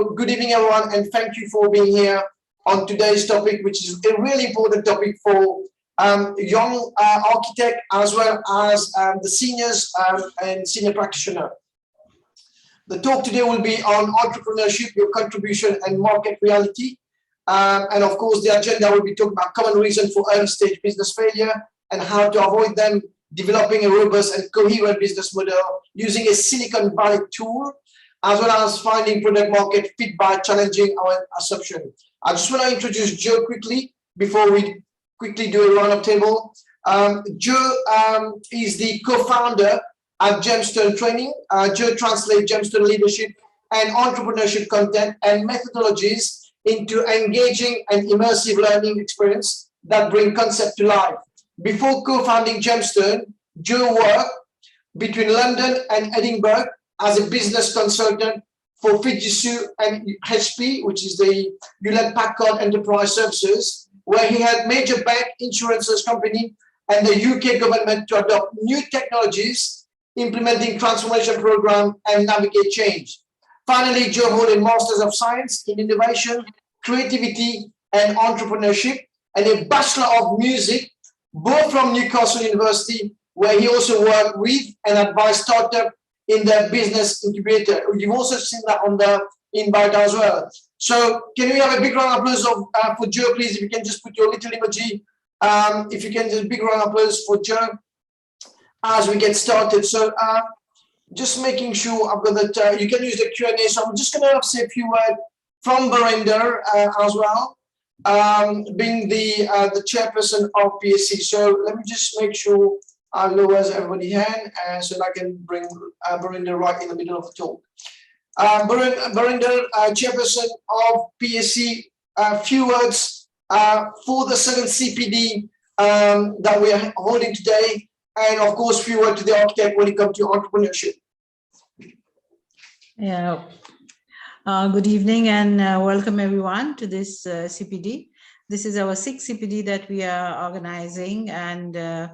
So good evening, everyone, and thank you for being here on today's topic, which is a really important topic for young architect as well as the seniors and senior practitioner. The talk today will be on entrepreneurship, your contribution and market reality. And of course, the agenda will be talking about common reasons for early stage business failure and how to avoid them, developing a robust and coherent business model using a Silicon Valley tool, as well as finding product market fit by challenging our assumption. I just want to introduce Joe quickly before we quickly do a round-up table. Joe is the co-founder at Gemstone Training. Joe translates Gemstone leadership and entrepreneurship content and methodologies into engaging and immersive learning experience that bring concept to life. Before co-founding Gemstone, Joe worked between London and Edinburgh as a business consultant for Fujitsu and HP, which is the Hewlett Packard Enterprise Services, where he had major bank insurances company and the UK government to adopt new technologies, implementing transformation program and navigate change. Finally, Joe holds a Master's of Science in Innovation, Creativity and Entrepreneurship and a Bachelor of Music, both from Newcastle University, where he also worked with and advised startups in the Business Incubator. You've also seen that on the invite as well. So can we have a big round of applause for Joe, please? If you can just put your little emoji. If you can just big round of applause for Joe as we get started. So just making sure I've got that you can use the Q&A. So I'm just going to say a few words from Barinder as well, being the chairperson of PAC. So let me just make sure I lower everybody's hand so that I can bring Barinder right in the middle of the talk. Barinder, chairperson of PAC, few words for the 7th CPD that we are holding today, and of course, few words to the architect when it comes to entrepreneurship. Yeah. Good evening and welcome everyone to this CPD. This is our 6th CPD that we are organizing, and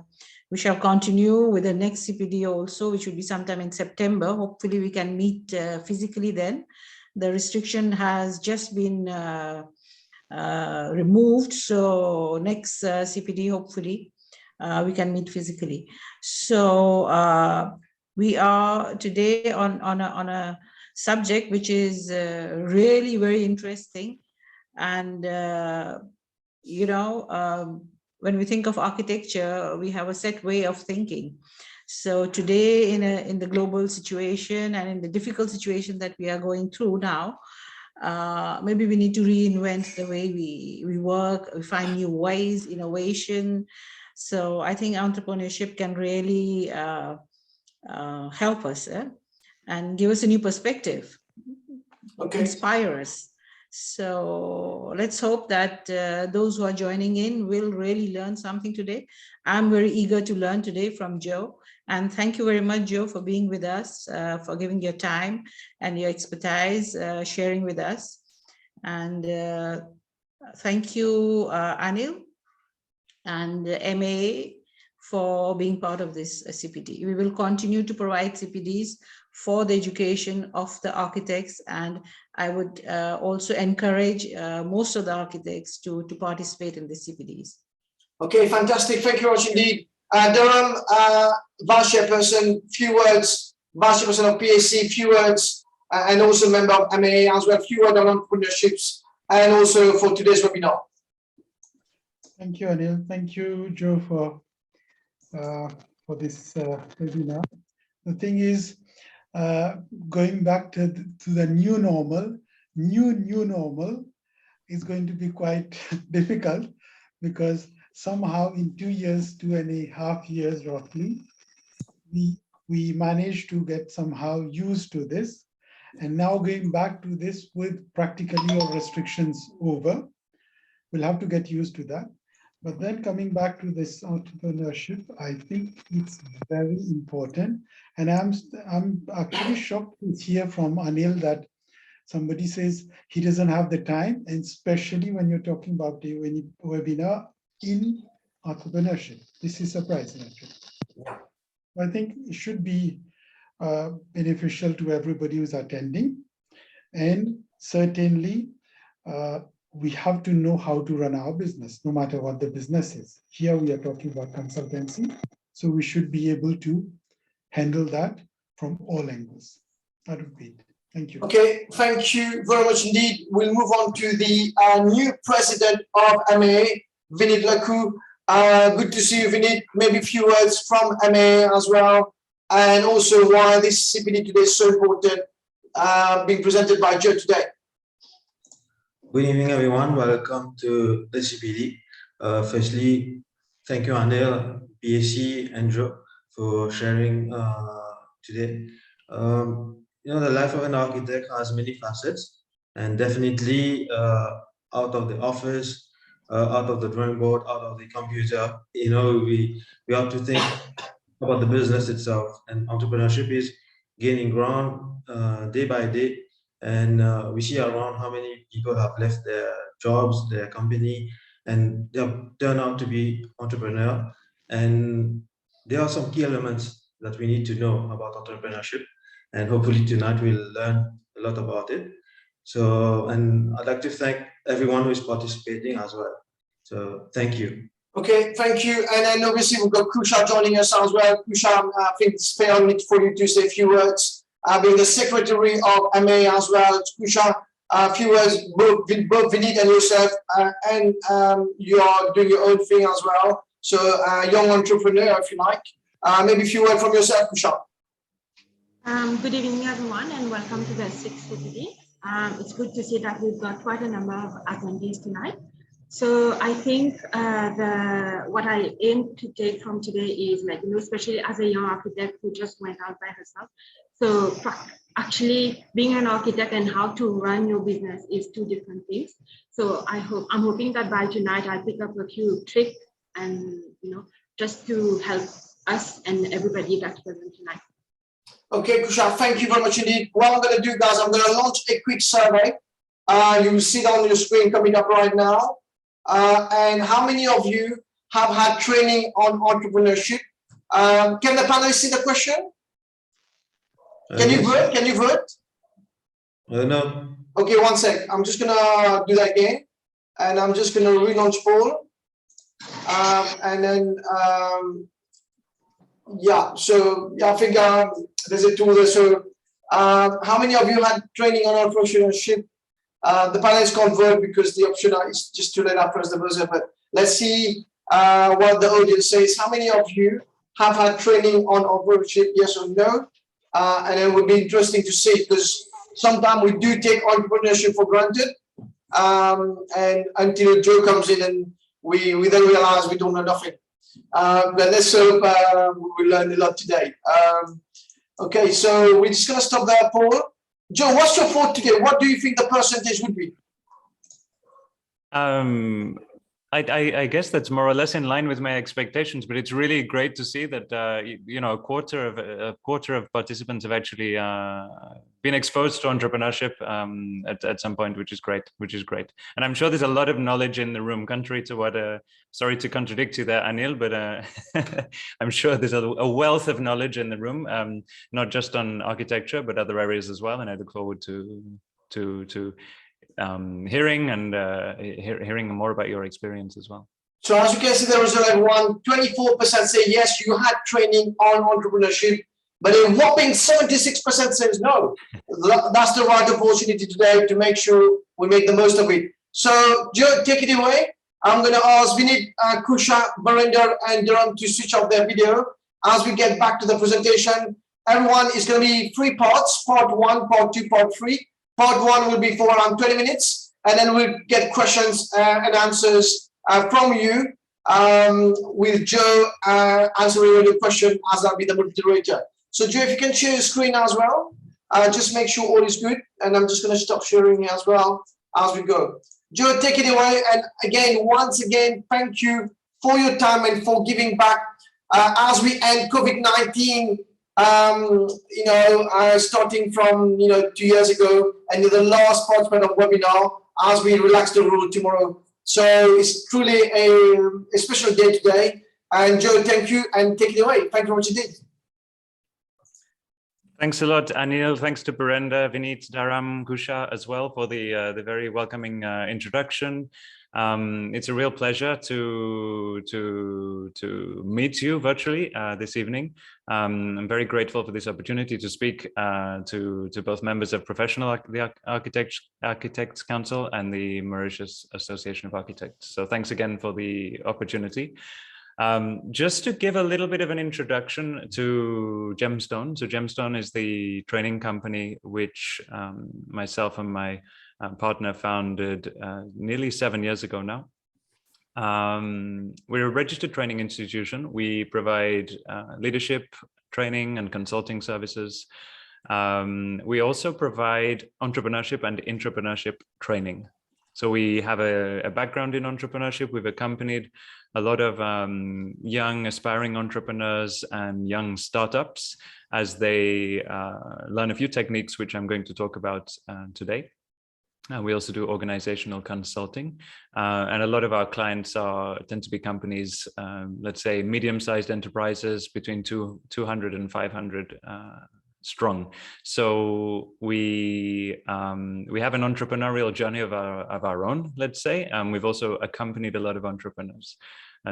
we shall continue with the next CPD also, which will be sometime in September. Hopefully we can meet physically then. The restriction has just been removed, so next CPD hopefully we can meet physically. So we are today on a subject which is really very interesting, and you know, when we think of architecture, we have a set way of thinking. So today, in the global situation and in the difficult situation that we are going through now, maybe we need to reinvent the way we work, we find new ways, innovation. So I think entrepreneurship can really help us and give us a new perspective, inspire us. So let's hope that those who are joining in will really learn something today. I'm very eager to learn today from Joe. And thank you very much, Joe, for being with us, for giving your time and your expertise, sharing with us. And thank you, Anil and MAA for being part of this CPD. We will continue to provide CPDs for the education of the architects, and I would also encourage most of the architects to participate in the CPDs. Okay, fantastic. Thank you very much indeed. Durham, Vice Chairperson, few words, Vice Chairperson of PAC, few words, and also member of MAA as well, few words on entrepreneurships, and also for today's webinar. Thank you, Anil. Thank you, Joe, for this webinar. The thing is, going back to the new normal is going to be quite difficult, because somehow in 2 years, 2.5 years roughly, we managed to get somehow used to this, and now going back to this with practically all restrictions over, we'll have to get used to that. But then coming back to this entrepreneurship, I think it's very important. And I'm actually shocked to hear from Anil that somebody says he doesn't have the time, and especially when you're talking about a webinar in entrepreneurship. This is surprising, actually. I think it should be beneficial to everybody who's attending. And certainly we have to know how to run our business, no matter what the business is. Here we are talking about consultancy, so we should be able to handle that from all angles. That would be it. Thank you. Okay, thank you very much indeed. We'll move on to the new president of MAA, Vinit Lakku. Good to see you, Vinit. Maybe a few words from MAA as well, and also why this CPD today is so important, being presented by Joe today. Good evening, everyone. Welcome to the CPD. Firstly, thank you, Anil, PAC, and Joe for sharing today. The life of an architect has many facets, and definitely out of the office, out of the drawing board, out of the computer, we have to think about the business itself, and entrepreneurship is gaining ground day by day. And we see around how many people have left their jobs, their company, and they have turned out to be entrepreneur. And there are some key elements that we need to know about entrepreneurship. And hopefully tonight we'll learn a lot about it. So, and I'd like to thank everyone who is participating as well. So thank you. Okay, thank you. And then obviously we've got Kusha joining us as well. Kusha, I think it's fair on it for you to say a few words. Being the secretary of MA as well. Kusha, a few words, both Vinit and yourself, and you are doing your own thing as well. So young entrepreneur, if you like. Maybe a few words from yourself, Kusha. Good evening, everyone, and welcome to the 6th CPD. It's good to see that we've got quite a number of attendees tonight. So I think what I aim to take from today is, especially as a young architect who just went out by herself. So actually being an architect and how to run your business is two different things. So I'm hoping that by tonight I'll pick up a few tricks and, just to help us and everybody that's present tonight. Okay, Kusha, thank you very much indeed. What I'm going to do, guys, I'm going to launch a quick survey. You see it on your screen coming up right now. And how many of you have had training on entrepreneurship? Can the panelists see the question? Can you vote? Can you vote? No. Okay, one sec. I'm just going to do that again. And I'm just going to relaunch poll. And then, yeah, so I think there's a tool there. So how many of you had training on entrepreneurship? The panelists can't vote because the option is just to let us press the buzzer. But let's see what the audience says. How many of you have had training on entrepreneurship, yes or no? And it would be interesting to see, because sometimes we do take entrepreneurship for granted, and until Joe comes in and we then realize we don't know nothing. But let's hope we learned a lot today. Okay, so we're just going to stop there, Paul. Joe, what's your thought today? What do you think the percentage would be? I guess that's more or less in line with my expectations, but it's really great to see that a quarter of participants have actually been exposed to entrepreneurship at some point, which is great. And I'm sure there's a lot of knowledge in the room, contrary to what sorry to contradict you there, Anil, but I'm sure there's a wealth of knowledge in the room, not just on architecture but other areas as well. And I look forward to hearing and hearing more about your experience as well. So as you can see, there was like 24% say yes, you had training on entrepreneurship, but a whopping 76% says no. That's the right opportunity today to make sure we make the most of it. So Joe, take it away. I'm going to ask Vinit, Kusha, Barinder, and Durham to switch off their video as we get back to the presentation. Everyone is going to be 3 parts, part 1, part 2, part 3. Part 1 will be for around 20 minutes, and then we'll get questions and answers from you, with Joe answering your question as I'll be the moderator. So Joe, if you can share your screen as well, just make sure all is good, and I'm just going to stop sharing as well as we go. Joe, take it away, and again, once again, thank you for your time and for giving back as we end COVID-19. Starting from 2 years ago, and you're the last participant of webinar as we relax the rule tomorrow. So it's truly a special day today. And Joe, thank you, and take it away. Thank you very much indeed. Thanks a lot, Anil. Thanks to Purenda, Vineet, Dharam, Kusha as well for the very welcoming introduction. It's a real pleasure to meet you virtually this evening. I'm very grateful for this opportunity to speak to both members of the Architects Council and the Mauritius Association of Architects. So thanks again for the opportunity. Just to give a little bit of an introduction to Gemstone. So Gemstone is the training company which myself and my partner founded nearly 7 years ago now. We're a registered training institution. We provide leadership training and consulting services. We also provide entrepreneurship and intrapreneurship training. So we have a background in entrepreneurship. We've accompanied a lot of young aspiring entrepreneurs and young startups as they learn a few techniques, which I'm going to talk about today. We also do organizational consulting, and a lot of our clients tend to be companies, let's say medium-sized enterprises between 200 and 500 strong. So we have an entrepreneurial journey of our own, let's say. We've also accompanied a lot of entrepreneurs.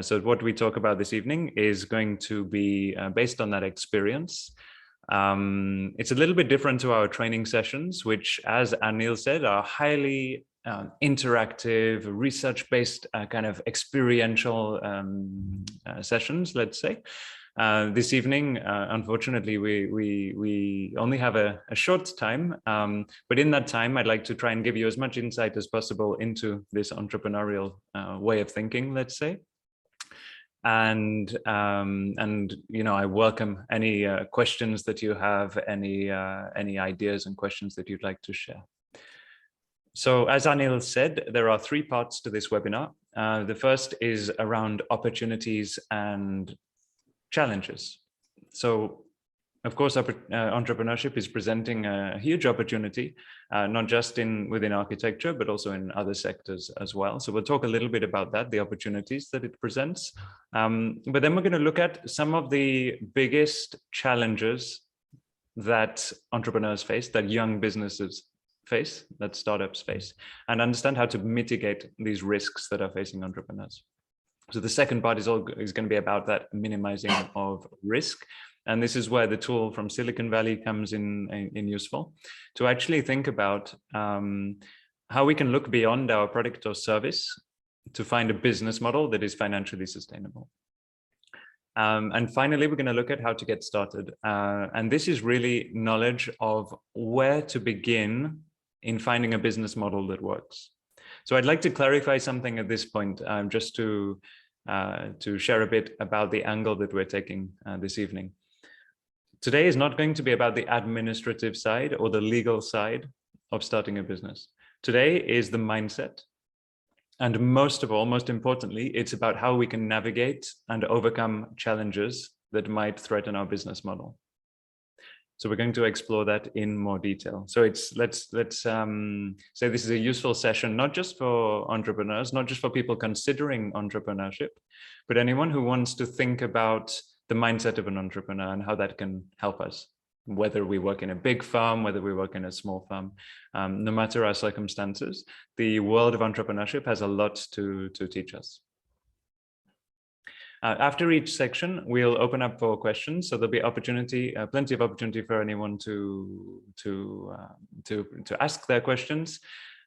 So what we talk about this evening is going to be based on that experience. It's a little bit different to our training sessions, which, as Anil said, are highly interactive, research-based kind of experiential sessions, let's say. This evening, unfortunately, we only have a short time, but in that time, I'd like to try and give you as much insight as possible into this entrepreneurial way of thinking, let's say. And you know, I welcome any questions that you have, any ideas and questions that you'd like to share. So as Anil said, there are 3 parts to this webinar. The first is around opportunities and challenges. So, of course, entrepreneurship is presenting a huge opportunity, not just within architecture, but also in other sectors as well. So we'll talk a little bit about that, the opportunities that it presents. But then we're going to look at some of the biggest challenges that entrepreneurs face, that young businesses face, that startups face, and understand how to mitigate these risks that are facing entrepreneurs. So the second part is going to be about that minimizing of risk. And this is where the tool from Silicon Valley comes in useful, to actually think about how we can look beyond our product or service to find a business model that is financially sustainable. And finally, we're going to look at how to get started. And this is really knowledge of where to begin in finding a business model that works. So I'd like to clarify something at this point, just to share a bit about the angle that we're taking this evening. Today is not going to be about the administrative side or the legal side of starting a business. Today is the mindset. And most of all, most importantly, it's about how we can navigate and overcome challenges that might threaten our business model. So we're going to explore that in more detail. So let's say this is a useful session, not just for entrepreneurs, not just for people considering entrepreneurship, but anyone who wants to think about the mindset of an entrepreneur and how that can help us, whether we work in a big firm, whether we work in a small firm, no matter our circumstances, the world of entrepreneurship has a lot to teach us. After each section, we'll open up for questions. So there'll be opportunity, plenty of opportunity for anyone to ask their questions.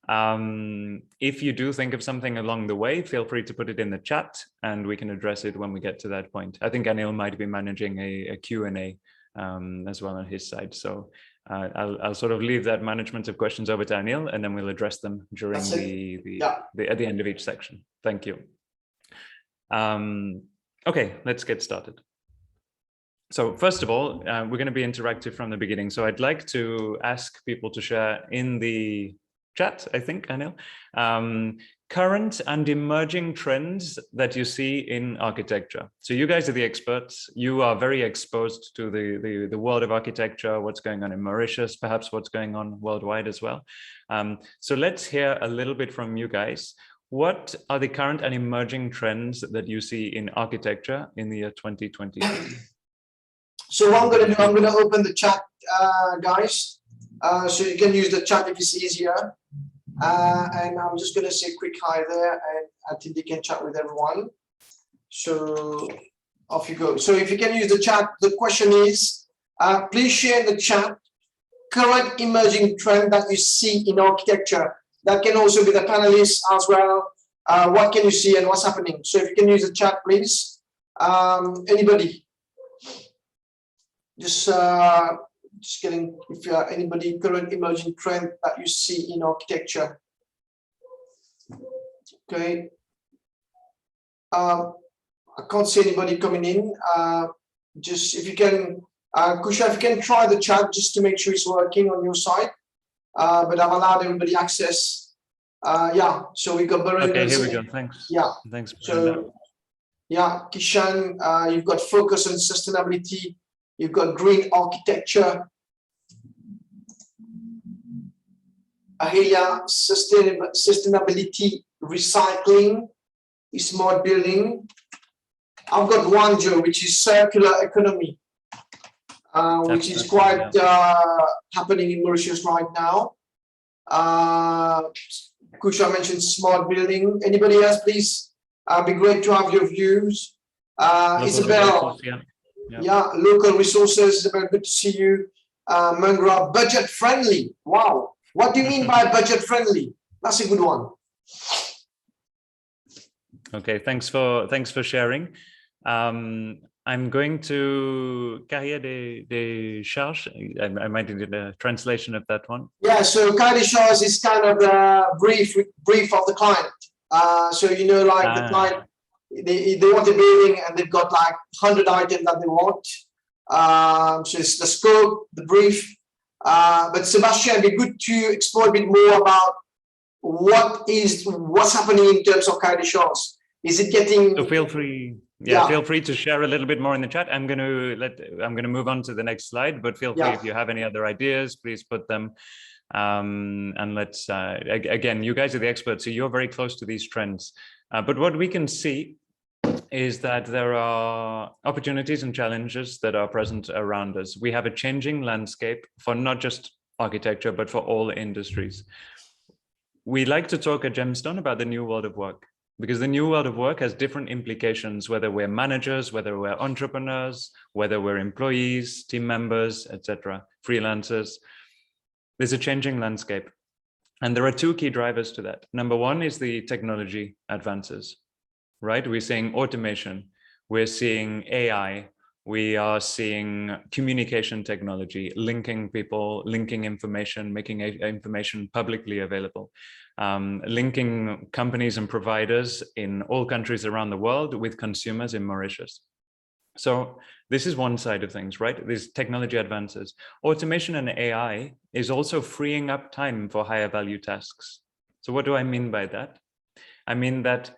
If you do think of something along the way, feel free to put it in the chat and we can address it when we get to that point. I think Anil might be managing a Q&A as well on his side. So I'll sort of leave that management of questions over to Anil, and then we'll address them during at the end of each section. Thank you. Okay, let's get started. So first of all, we're going to be interactive from the beginning. So I'd like to ask people to share in the chat, I think, Anil, current and emerging trends that you see in architecture. So you guys are the experts. You are very exposed to the world of architecture, what's going on in Mauritius, perhaps what's going on worldwide as well. So let's hear a little bit from you guys. What are the current and emerging trends that you see in architecture in the year 2023? So what I'm going to do, I'm going to open the chat, guys. So you can use the chat if it's easier. And I'm just going to say a quick hi there, and I think they can chat with everyone. So off you go. So if you can use the chat, the question is, please share in the chat current emerging trend that you see in architecture. That can also be the panelists as well. What can you see and what's happening? So if you can use the chat, please. Anybody? Just getting, if you are anybody, current emerging trend that you see in architecture. Okay. I can't see anybody coming in. Just if you can, Kusha, if you can try the chat just to make sure it's working on your side. But I've allowed everybody access. Yeah, so we got Baron. Okay, here we go. Thanks. Yeah. Thanks. So, yeah, Kishan, you've got focus on sustainability. You've got green architecture. Ahelia, sustainability, recycling, smart building. I've got Wanjo, which is circular economy, which is quite happening in Mauritius right now. Kusha mentioned smart building. Anybody else, please? Be great to have your views. Isabel, yeah, local resources. Isabel, good to see you. Mangra, budget friendly. Wow. What do you mean by budget friendly? That's a good one. Okay, thanks for sharing. I'm going to cahier des charges. I might need a translation of that one. Yeah, so cahier des charges is kind of the brief of the client. So you know, like the client, they want a building and they've got like 100 items that they want. So it's the scope, the brief. But Sebastian, it'd be good to explore a bit more about what's happening in terms of cahier des charges. Is it getting? So feel free. Yeah, feel free to share a little bit more in the chat. I'm going to move on to the next slide, but feel free if you have any other ideas, please put them. And let's again, you guys are the experts, so you're very close to these trends. But what we can see is that there are opportunities and challenges that are present around us. We have a changing landscape for not just architecture, but for all industries. We like to talk at Gemstone about the new world of work, because the new world of work has different implications, whether we're managers, whether we're entrepreneurs, whether we're employees, team members, etc., freelancers. There's a changing landscape. And there are two key drivers to that. Number one is the technology advances, right? We're seeing automation, we're seeing AI, we are seeing communication technology, linking people, linking information, making information publicly available. Linking companies and providers in all countries around the world with consumers in Mauritius. So this is one side of things, right? These technology advances. Automation and AI is also freeing up time for higher value tasks. So what do I mean by that? I mean that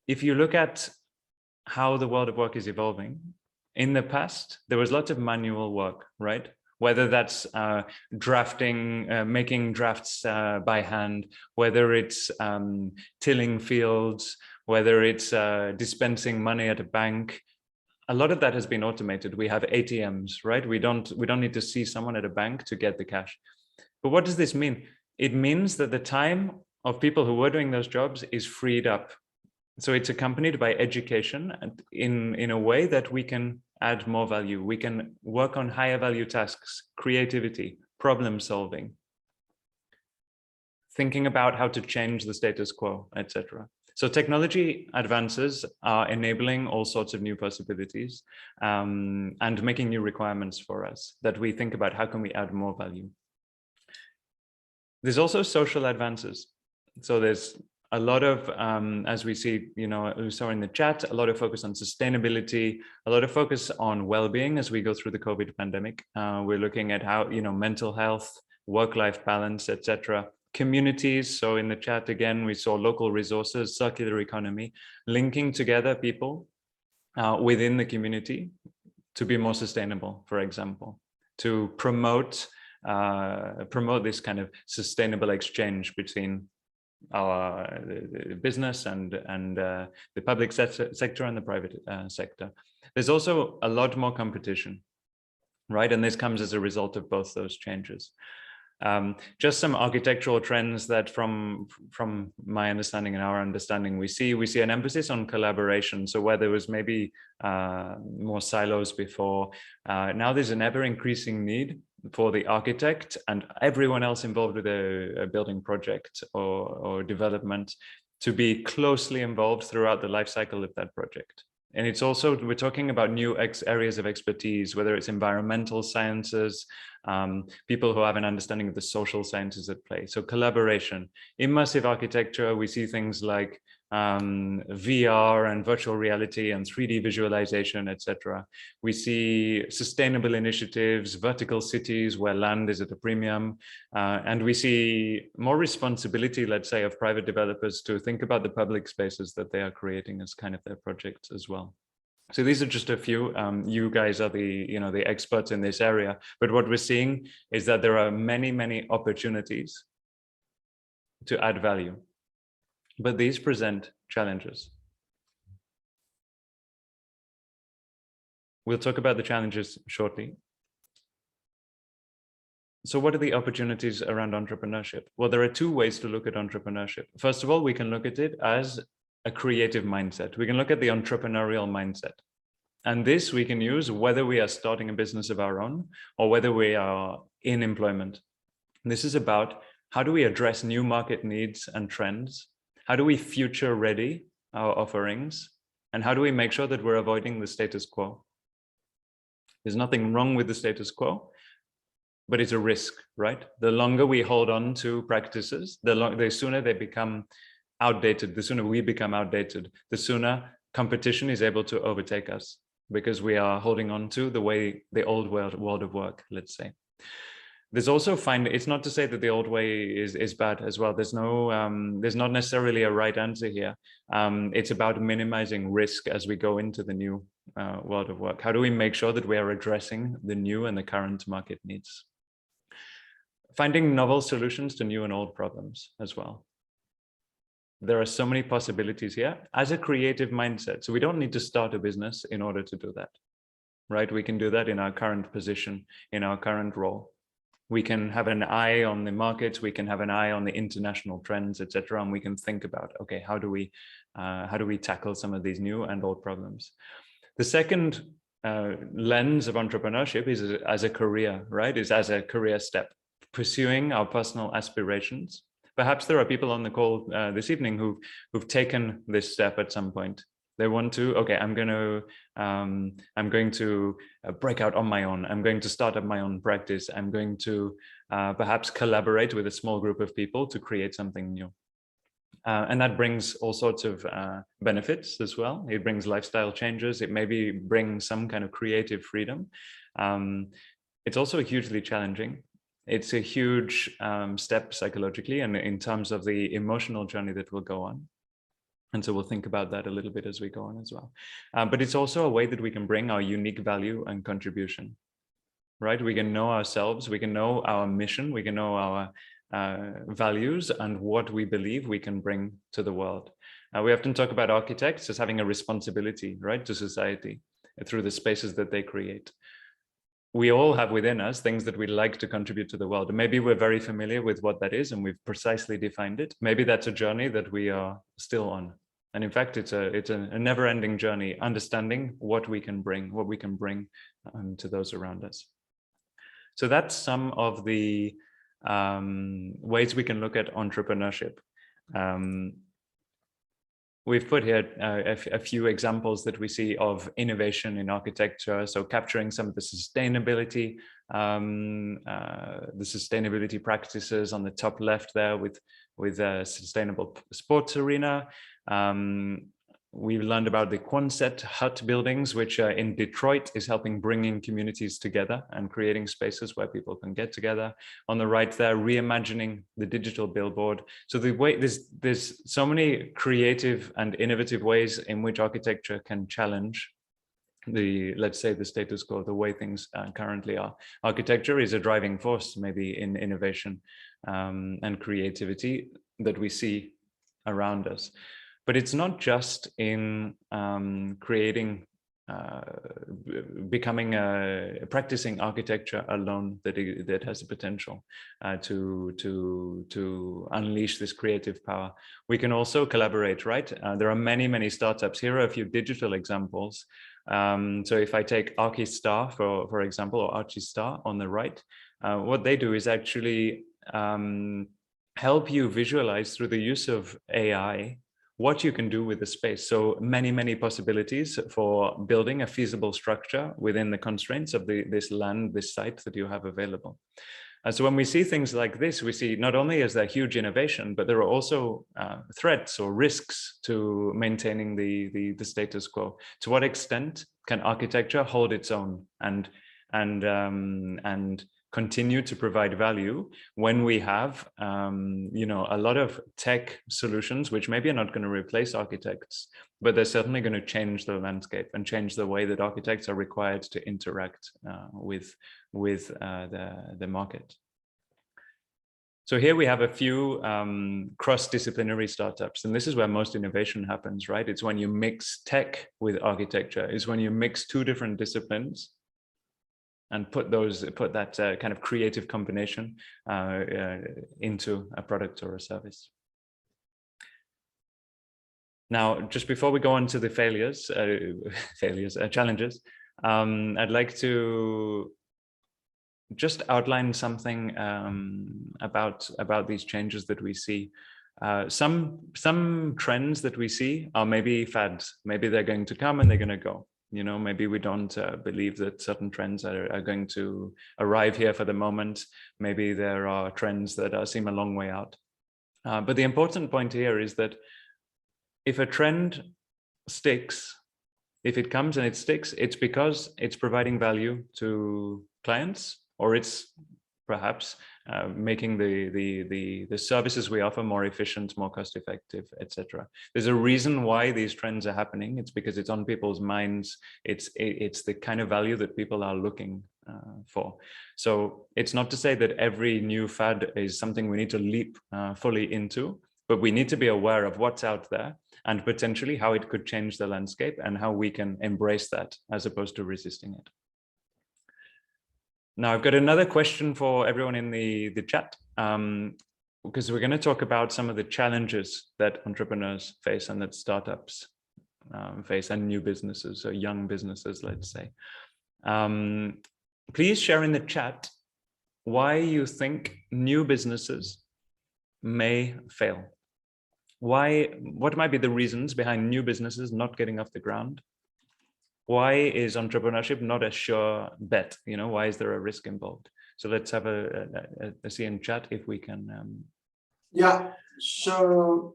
if you look at how the world of work is evolving, in the past, there was lots of manual work, right? Whether that's drafting, making drafts by hand, whether it's tilling fields, whether it's dispensing money at a bank. A lot of that has been automated. We have ATMs, right? We don't need to see someone at a bank to get the cash. But what does this mean? It means that the time of people who were doing those jobs is freed up. So it's accompanied by education in a way that we can add more value. We can work on higher value tasks, creativity, problem solving, thinking about how to change the status quo, etc. So technology advances are enabling all sorts of new possibilities and making new requirements for us that we think about how can we add more value. There's also social advances. So there's a lot of, as we see, we saw in the chat, a lot of focus on sustainability, a lot of focus on well-being as we go through the COVID pandemic. We're looking at how, mental health, work-life balance, etc. Communities. So in the chat, again, we saw local resources, circular economy, linking together people within the community to be more sustainable, for example, to promote this kind of sustainable exchange between our business and the public sector and the private sector. There's also a lot more competition. right? And this comes as a result of both those changes. Just some architectural trends that from my understanding and our understanding, we see an emphasis on collaboration. So where there was maybe more silos before, now there's an ever increasing need for the architect and everyone else involved with a building project or development to be closely involved throughout the life cycle of that project. And it's also, we're talking about new areas of expertise, whether it's environmental sciences, people who have an understanding of the social sciences at play. So collaboration, immersive architecture, we see things like VR and virtual reality and 3D visualization, etc. We see sustainable initiatives, vertical cities where land is at a premium, and we see more responsibility, let's say, of private developers to think about the public spaces that they are creating as kind of their projects as well. So these are just a few. You guys are the experts in this area, but what we're seeing is that there are many opportunities to add value. But these present challenges. We'll talk about the challenges shortly. So what are the opportunities around entrepreneurship? Well, there are two ways to look at entrepreneurship. First of all, we can look at it as a creative mindset. We can look at the entrepreneurial mindset. And this we can use whether we are starting a business of our own or whether we are in employment. This is about how do we address new market needs and trends? How do we future ready our offerings? And how do we make sure that we're avoiding the status quo? There's nothing wrong with the status quo, but it's a risk, right? The longer we hold on to practices, the sooner they become outdated, the sooner we become outdated, the sooner competition is able to overtake us because we are holding on to the old world of work, let's say. There's also it's not to say that the old way is bad as well. There's not necessarily a right answer here. It's about minimizing risk as we go into the new world of work. How do we make sure that we are addressing the new and the current market needs? Finding novel solutions to new and old problems as well. There are so many possibilities here as a creative mindset. So we don't need to start a business in order to do that, right? We can do that in our current position, in our current role. We can have an eye on the markets, we can have an eye on the international trends, etc., and we can think about, okay, how do we tackle some of these new and old problems? The second lens of entrepreneurship is as a career, right? Is as a career step, pursuing our personal aspirations. Perhaps there are people on the call this evening who've taken this step at some point. They want to, okay, I'm going to break out on my own. I'm going to start up my own practice. I'm going to perhaps collaborate with a small group of people to create something new. And that brings all sorts of benefits as well. It brings lifestyle changes. It maybe brings some kind of creative freedom. It's also hugely challenging. It's a huge step psychologically and in terms of the emotional journey that will go on. And so we'll think about that a little bit as we go on as well. But it's also a way that we can bring our unique value and contribution, right? We can know ourselves, we can know our mission, we can know our values and what we believe we can bring to the world. We often talk about architects as having a responsibility, right, to society through the spaces that they create. We all have within us things that we'd like to contribute to the world. And maybe we're very familiar with what that is and we've precisely defined it. Maybe that's a journey that we are still on. And in fact, it's a never-ending journey, understanding what we can bring to those around us. So that's some of the ways we can look at entrepreneurship. We've put here a few examples that we see of innovation in architecture. So capturing some of the sustainability practices on the top left there with a sustainable sports arena. We've learned about the Quonset hut buildings, which in Detroit is helping bringing communities together and creating spaces where people can get together. On the right there, reimagining the digital billboard. So the way there's so many creative and innovative ways in which architecture can challenge let's say the status quo, the way things currently are. Architecture is a driving force maybe in innovation and creativity that we see around us. But it's not just in creating becoming a practicing architecture alone that has the potential to unleash this creative power. We can also collaborate, right? There are many startups. Here are a few digital examples. So if I take Archistar, for example, or Archistar on the right, what they do is actually help you visualize through the use of AI what you can do with the space. So many possibilities for building a feasible structure within the constraints of this land, this site that you have available. So when we see things like this, we see not only is there huge innovation, but there are also threats or risks to maintaining the status quo. To what extent can architecture hold its own and continue to provide value when we have you know, a lot of tech solutions which maybe are not going to replace architects, but they're certainly going to change the landscape and change the way that architects are required to interact with the market. So here we have a few cross-disciplinary startups, and this is where most innovation happens, right? It's when you mix tech with architecture. It's when you mix two different disciplines and put that kind of creative combination into a product or a service. Now, just before we go on to the challenges, I'd like to just outline something about these changes that we see. Some trends that we see are maybe fads. Maybe they're going to come and they're going to go. You know, maybe we don't believe that certain trends are going to arrive here for the moment. Maybe there are trends that seem a long way out. But the important point here is that if a trend sticks, if it comes and it sticks, it's because it's providing value to clients, or it's perhaps making the services we offer more efficient, more cost effective, etc. There's a reason why these trends are happening. It's because it's on people's minds. It's the kind of value that people are looking for. So it's not to say that every new fad is something we need to leap fully into, but we need to be aware of what's out there and potentially how it could change the landscape and how we can embrace that as opposed to resisting it. Now, I've got another question for everyone in the chat, because we're going to talk about some of the challenges that entrepreneurs face and that startups face, and new businesses, or young businesses, let's say. Please share in the chat why you think new businesses may fail. What might be the reasons behind new businesses not getting off the ground? Why is entrepreneurship not a sure bet? You know, why is there a risk involved? So let's have a see in chat if we can. Yeah. So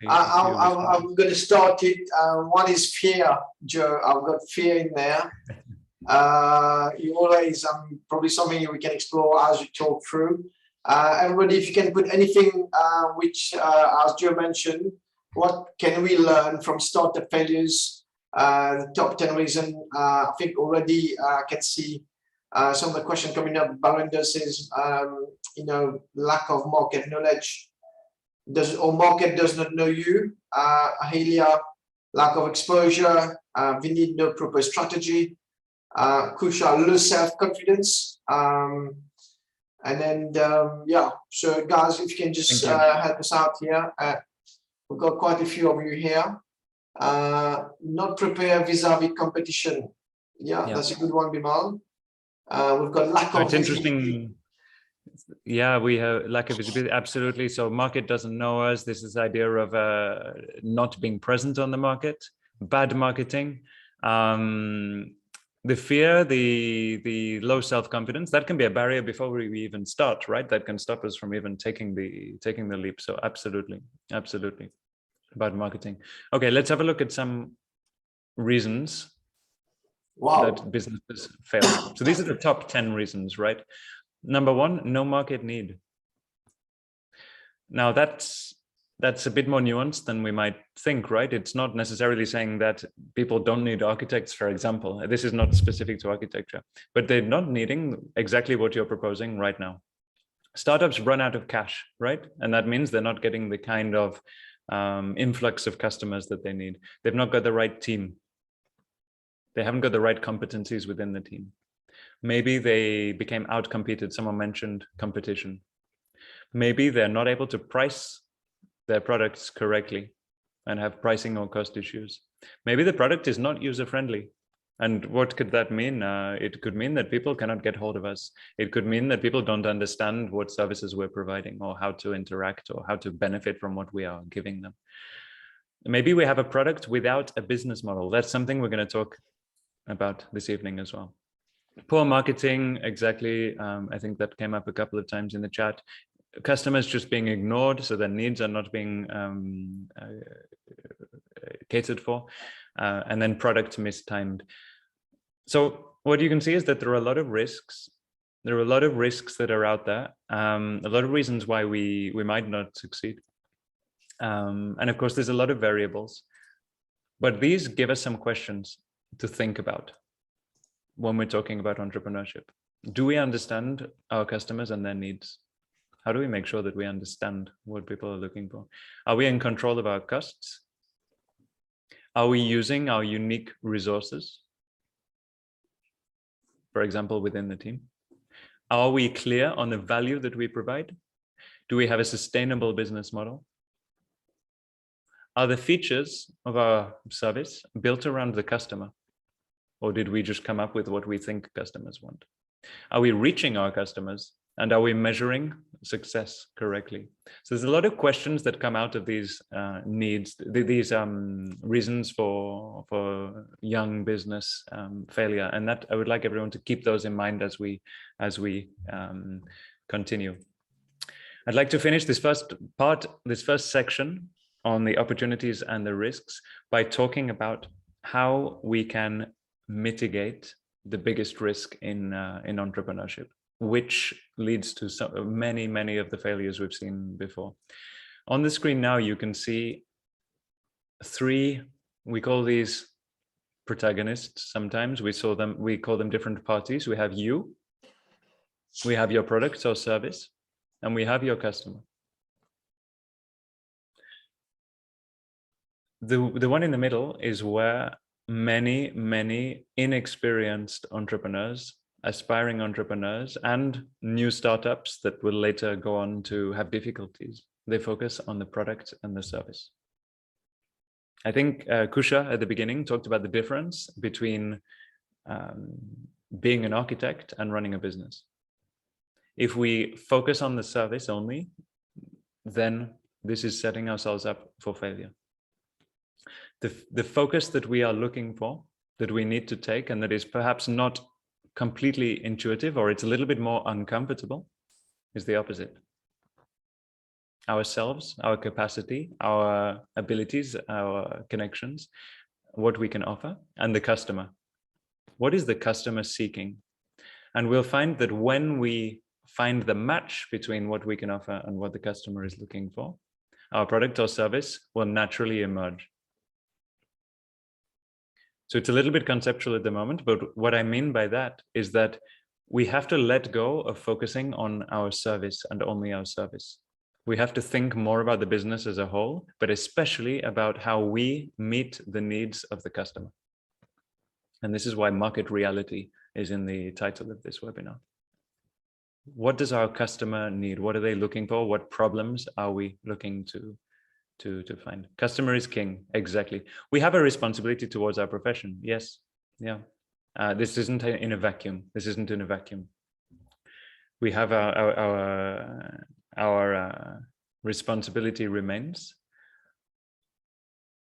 I'm going to start it. One is fear, Joe. I've got fear in there. You always probably something we can explore as we talk through. Everybody, if you can put anything which, as Joe mentioned, what can we learn from startup failures? The top 10 reasons, I think already I can see some of the questions coming up. Barinder says, you know, lack of market knowledge. Or market does not know you. Ahelia, lack of exposure. We need no proper strategy. Kusha, low self-confidence. And then, yeah, so guys, if you can just help us out here. We've got quite a few of you here. Not prepare vis-a-vis competition. Yeah, that's a good one, Bimal. We've got lack of interesting. Yeah, we have lack of visibility. Absolutely. So market doesn't know us. This is the idea of not being present on the market, bad marketing, the fear, the low self-confidence. That can be a barrier before we even start, right? That can stop us from even taking the leap. So absolutely. About marketing. Okay, let's have a look at some reasons that businesses fail. So these are the top 10 reasons, right? Number one, no market need. Now that's a bit more nuanced than we might think, right? It's not necessarily saying that people don't need architects, for example. This is not specific to architecture, but they're not needing exactly what you're proposing right now. Startups run out of cash, right? And that means they're not getting the kind of influx of customers that they need. They've not got the right team. They haven't got the right competencies within the team. Maybe they became outcompeted. Someone mentioned competition. Maybe they're not able to price their products correctly and have pricing or cost issues. Maybe the product is not user-friendly. And what could that mean? It could mean that people cannot get hold of us. It could mean that people don't understand what services we're providing or how to interact or how to benefit from what we are giving them. Maybe we have a product without a business model. That's something we're going to talk about this evening as well. Poor marketing, exactly. I think that came up a couple of times in the chat. Customers just being ignored, so their needs are not being catered for, and then product mistimed. So what you can see is that there are a lot of risks. There are a lot of risks that are out there, a lot of reasons why we might not succeed. And of course, there's a lot of variables, but these give us some questions to think about when we're talking about entrepreneurship. Do we understand our customers and their needs? How do we make sure that we understand what people are looking for? Are we in control of our costs? Are we using our unique resources? For example, within the team. Are we clear on the value that we provide? Do we have a sustainable business model? Are the features of our service built around the customer? Or did we just come up with what we think customers want? Are we reaching our customers? And are we measuring success correctly? So there's a lot of questions that come out of these needs, these reasons for young business failure, and that I would like everyone to keep those in mind as we continue. I'd like to finish this first part, this first section on the opportunities and the risks by talking about how we can mitigate the biggest risk in entrepreneurship, which leads to many of the failures we've seen before. On the screen now, you can see three, we call these protagonists sometimes. We call them different parties. We have you, we have your product or service, and we have your customer. The one in the middle is where many inexperienced entrepreneurs, aspiring entrepreneurs, and new startups that will later go on to have difficulties. They focus on the product and the service. I think Kusha at the beginning talked about the difference between being an architect and running a business. If we focus on the service only, then this is setting ourselves up for failure. The focus that we are looking for, that we need to take, and that is perhaps not completely intuitive, or it's a little bit more uncomfortable, is the opposite. Ourselves, our capacity, our abilities, our connections, what we can offer, and the customer. What is the customer seeking? And we'll find that when we find the match between what we can offer and what the customer is looking for, our product or service will naturally emerge. So it's a little bit conceptual at the moment, but what I mean by that is that we have to let go of focusing on our service and only our service. We have to think more about the business as a whole, but especially about how we meet the needs of the customer. And this is why market reality is in the title of this webinar. What does our customer need? What are they looking for? What problems are we looking to find? Customer is king. Exactly. We have a responsibility towards our profession. Yes. Yeah. This isn't in a vacuum. This isn't in a vacuum. We have our responsibility remains.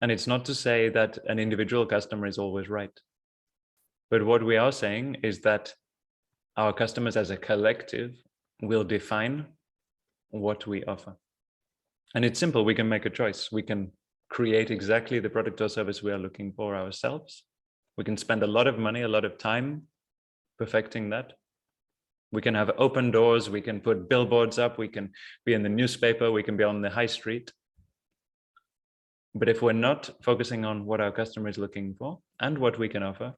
And it's not to say that an individual customer is always right. But what we are saying is that our customers as a collective will define what we offer. And it's simple. We can make a choice. We can create exactly the product or service we are looking for ourselves. We can spend a lot of money, a lot of time perfecting that. We can have open doors. We can put billboards up. We can be in the newspaper. We can be on the high street. But if we're not focusing on what our customer is looking for and what we can offer,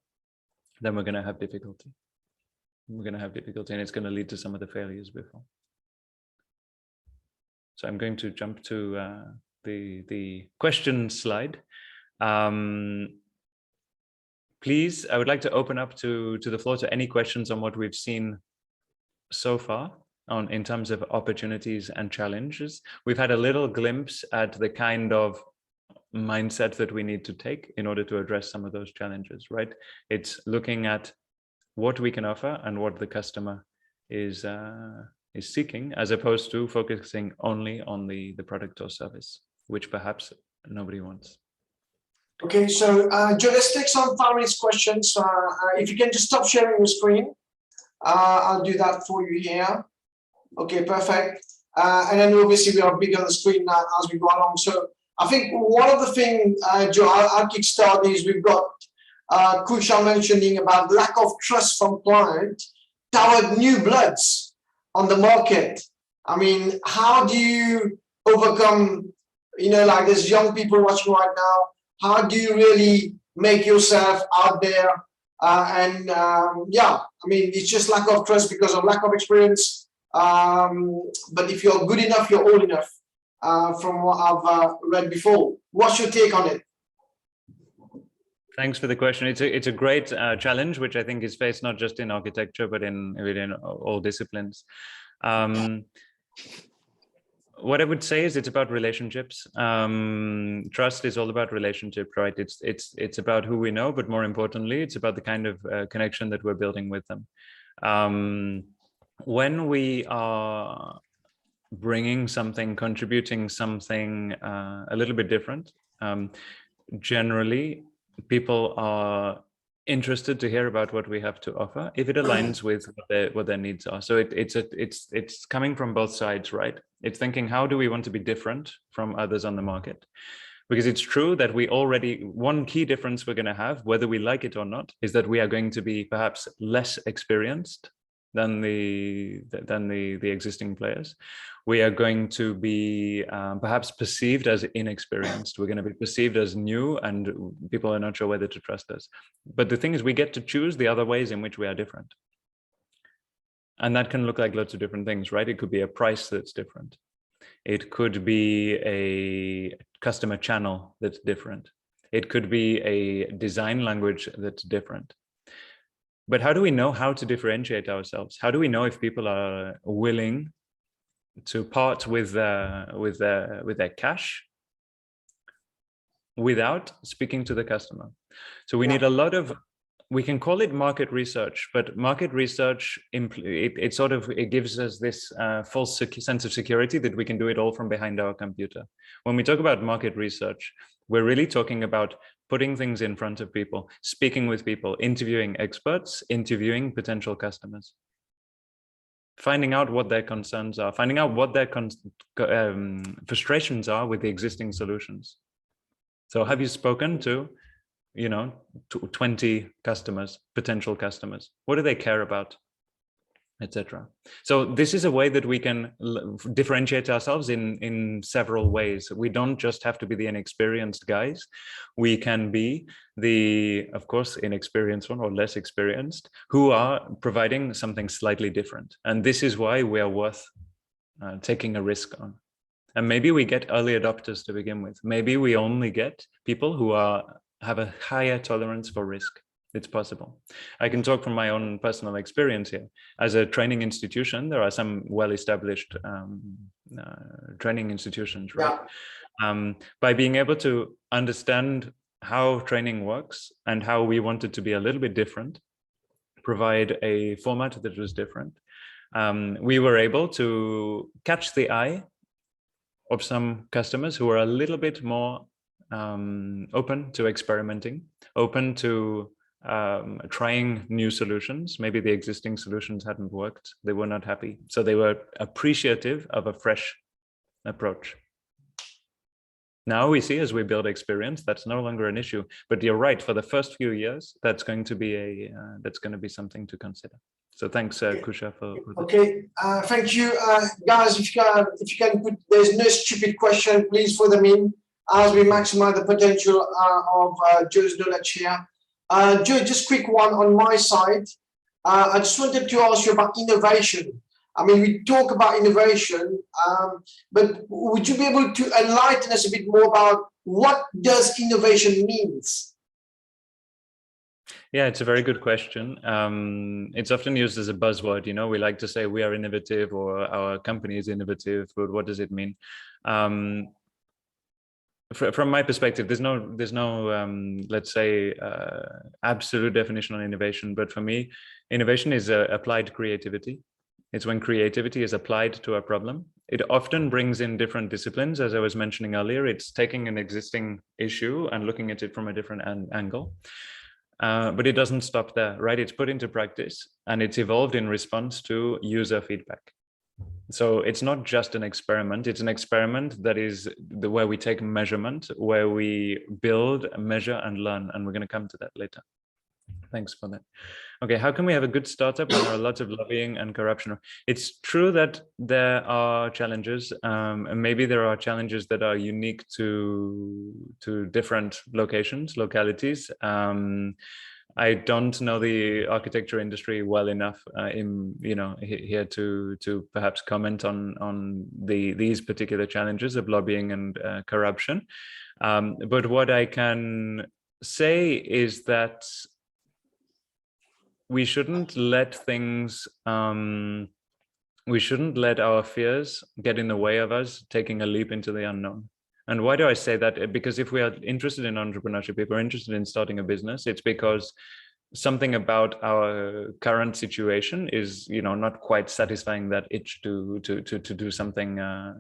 then we're going to have difficulty. We're going to have difficulty, and it's going to lead to some of the failures before. So I'm going to jump to the question slide. please, I would like to open up to the floor to any questions on what we've seen so far in terms of opportunities and challenges. We've had a little glimpse at the kind of mindset that we need to take in order to address some of those challenges, right? It's looking at what we can offer and what the customer is seeking, as opposed to focusing only on the product or service, which perhaps nobody wants. Okay, so Joe, let's take some Paris questions. If you can just stop sharing your screen, I'll do that for you here. Okay, perfect. And then obviously we are big on the screen now as we go along. So I think one of the things, Joe, I'll kickstart is we've got Kusha mentioning about lack of trust from clients toward new bloods on the market. I mean, how do you overcome, like there's young people watching right now, how do you really make yourself out there? Yeah, I mean, it's just lack of trust because of lack of experience. But if you're good enough, you're old enough, from what I've read before. What's your take on it? Thanks for the question. It's a great challenge, which I think is faced not just in architecture, but in all disciplines. What I would say is it's about relationships. Trust is all about relationship, right? It's about who we know, but more importantly, it's about the kind of connection that we're building with them. When we are bringing something, contributing something a little bit different, generally people are interested to hear about what we have to offer if it aligns with what their needs are. So it's coming from both sides, right? It's thinking, how do we want to be different from others on the market? Because it's true that one key difference we're going to have, whether we like it or not, is that we are going to be perhaps less experienced than the existing players. We are going to be perhaps perceived as inexperienced. We're going to be perceived as new, and people are not sure whether to trust us. But the thing is, we get to choose the other ways in which we are different. And that can look like lots of different things, right? It could be a price that's different. It could be a customer channel that's different. It could be a design language that's different. But how do we know how to differentiate ourselves? How do we know if people are willing to part with their cash without speaking to the customer? So we need a lot of, we can call it market research, but market research, it gives us this false sense of security that we can do it all from behind our computer. When we talk about market research, we're really talking about putting things in front of people, speaking with people, interviewing experts, interviewing potential customers, finding out what their concerns are, finding out what their frustrations are with the existing solutions. So have you spoken to 20 customers, potential customers? What do they care about, etc.? So this is a way that we can differentiate ourselves in several ways. We don't just have to be the inexperienced guys. We can be of course, inexperienced one or less experienced, who are providing something slightly different. And this is why we are worth taking a risk on. And maybe we get early adopters to begin with. Maybe we only get people who have a higher tolerance for risk. It's possible. I can talk from my own personal experience here. As a training institution, there are some well-established training institutions, right? Yeah. By being able to understand how training works and how we wanted to be a little bit different, provide a format that was different, we were able to catch the eye of some customers who are a little bit more open to experimenting, open to trying new solutions. Maybe the existing solutions hadn't worked. They were not happy. So they were appreciative of a fresh approach. Now we see, as we build experience, that's no longer an issue. But you're right, for the first few years, that's going to be something to consider. So thanks, Kusha, for okay, thank you. Guys, if you can put, there's no stupid question, please put them in as we maximize the potential of Joe's knowledge here. Joe, just quick one on my side. I just wanted to ask you about innovation. I mean, we talk about innovation, but would you be able to enlighten us a bit more about what does innovation means? Yeah, it's a very good question. It's often used as a buzzword. You know, we like to say we are innovative or our company is innovative, but what does it mean? From my perspective, there's no let's say absolute definition on innovation, but for me, innovation is applied creativity. It's when creativity is applied to a problem. It often brings in different disciplines, as I was mentioning earlier. It's taking an existing issue and looking at it from a different angle. But it doesn't stop there, right? It's put into practice and it's evolved in response to user feedback. So it's not just an experiment, it's an experiment that is where we take measurement, where we build, measure and learn. And we're going to come to that later. Thanks for that. Okay, how can we have a good startup when there are lots of lobbying and corruption? It's true that there are challenges, and maybe there are challenges that are unique to different localities. I don't know the architecture industry well enough here to perhaps comment on these particular challenges of lobbying and corruption. But what I can say is that we shouldn't let things, we shouldn't let our fears get in the way of us taking a leap into the unknown. And why do I say that? Because if we are interested in entrepreneurship, if we're interested in starting a business, it's because something about our current situation is, not quite satisfying that itch to do something a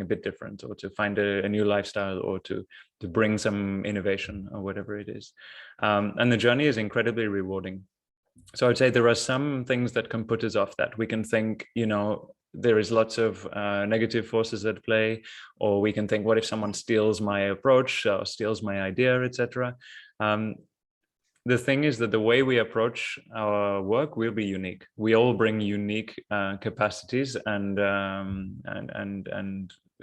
bit different, or to find a new lifestyle, or to bring some innovation or whatever it is. And the journey is incredibly rewarding. So I'd say there are some things that can put us off that. We can think, there is lots of negative forces at play, or we can think, what if someone steals my approach or steals my idea, etc. The thing is that the way we approach our work will be unique. We all bring unique capacities and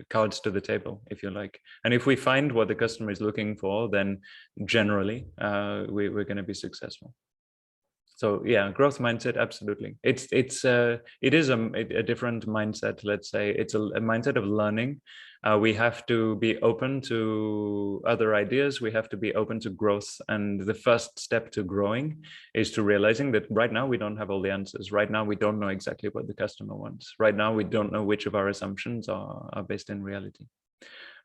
cards to the table, if you like. And if we find what the customer is looking for, then generally we're going to be successful. So yeah, growth mindset, absolutely. It is a different mindset. Let's say it's a mindset of learning. We have to be open to other ideas. We have to be open to growth. And the first step to growing is to realizing that right now we don't have all the answers. Right now we don't know exactly what the customer wants. Right now we don't know which of our assumptions are based in reality.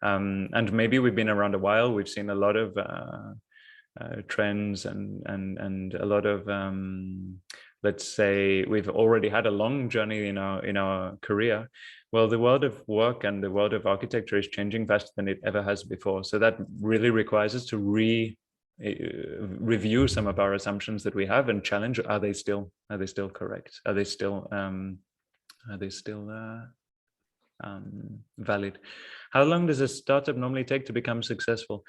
And maybe we've been around a while. We've seen a lot of trends and a lot of let's say we've already had a long journey in our career. Well, the world of work and the world of architecture is changing faster than it ever has before. So that really requires us to review some of our assumptions that we have and challenge: are they still correct? Are they still valid? How long does a startup normally take to become successful?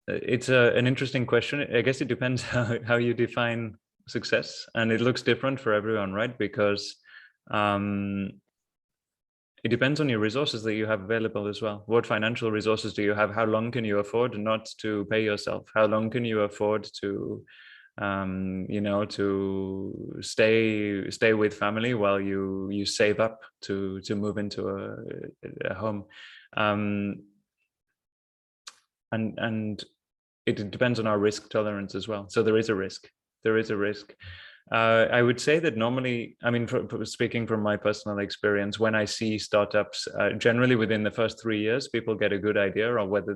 It's an interesting question. I guess it depends how you define success, and it looks different for everyone, right? Because it depends on your resources that you have available as well. What financial resources do you have? How long can you afford not to pay yourself? How long can you afford to to stay with family while you save up to move into a home? And it depends on our risk tolerance as well. So there is a risk. I would say that normally, speaking from my personal experience, when I see startups, generally within the first 3 years, people get a good idea of whether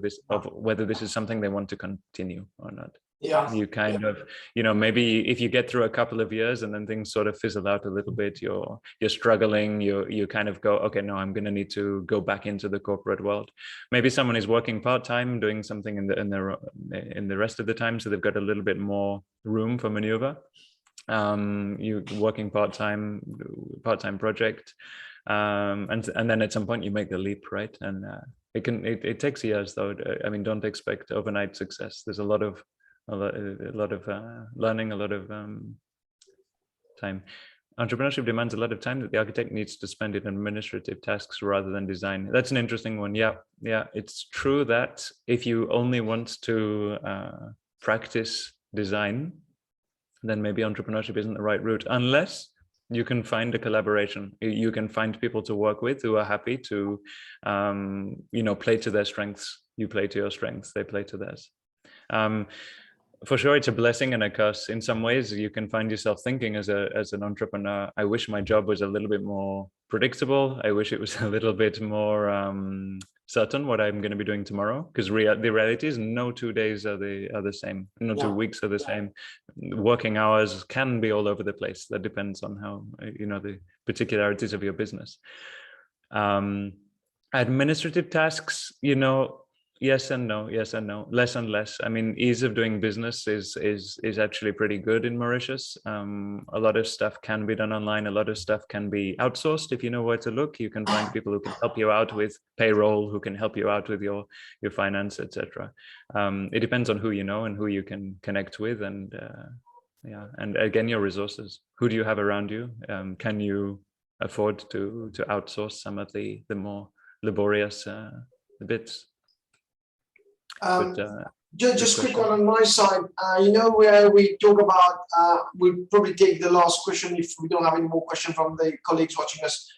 this is something they want to continue or not. Yeah. You kind of, maybe if you get through a couple of years and then things sort of fizzle out a little bit, you're struggling, you kind of go, okay, no, I'm going to need to go back into the corporate world. Maybe someone is working part-time, doing something in the rest of the time, so they've got a little bit more room for maneuver. You working part-time project, and then at some point you make the leap, right? And it takes years though. Don't expect overnight success. There's a lot of learning, a lot of time. Entrepreneurship demands a lot of time that the architect needs to spend in administrative tasks rather than design. That's an interesting one. Yeah, it's true that if you only want to practice design, then maybe entrepreneurship isn't the right route, unless you can find a collaboration. You can find people to work with who are happy to, play to their strengths. You play to your strengths, they play to theirs. for sure, it's a blessing and a curse. In some ways, you can find yourself thinking as an entrepreneur, I wish my job was a little bit more predictable. I wish it was a little bit more certain what I'm going to be doing tomorrow. Because the reality is, no 2 days are the same. No 2 weeks are the same. Working hours can be all over the place. That depends on how, the particularities of your business. Administrative tasks, yes and no, less and less. I mean, ease of doing business is actually pretty good in Mauritius. A lot of stuff can be done online. A lot of stuff can be outsourced. If you know where to look, you can find people who can help you out with payroll, who can help you out with your finance, etc. It depends on who you know and who you can connect with, and and again, your resources. Who do you have around you? Can you afford to outsource some of the more laborious bits? Just quick one on my side. Where we talk about, we'll probably take the last question if we don't have any more questions from the colleagues watching us.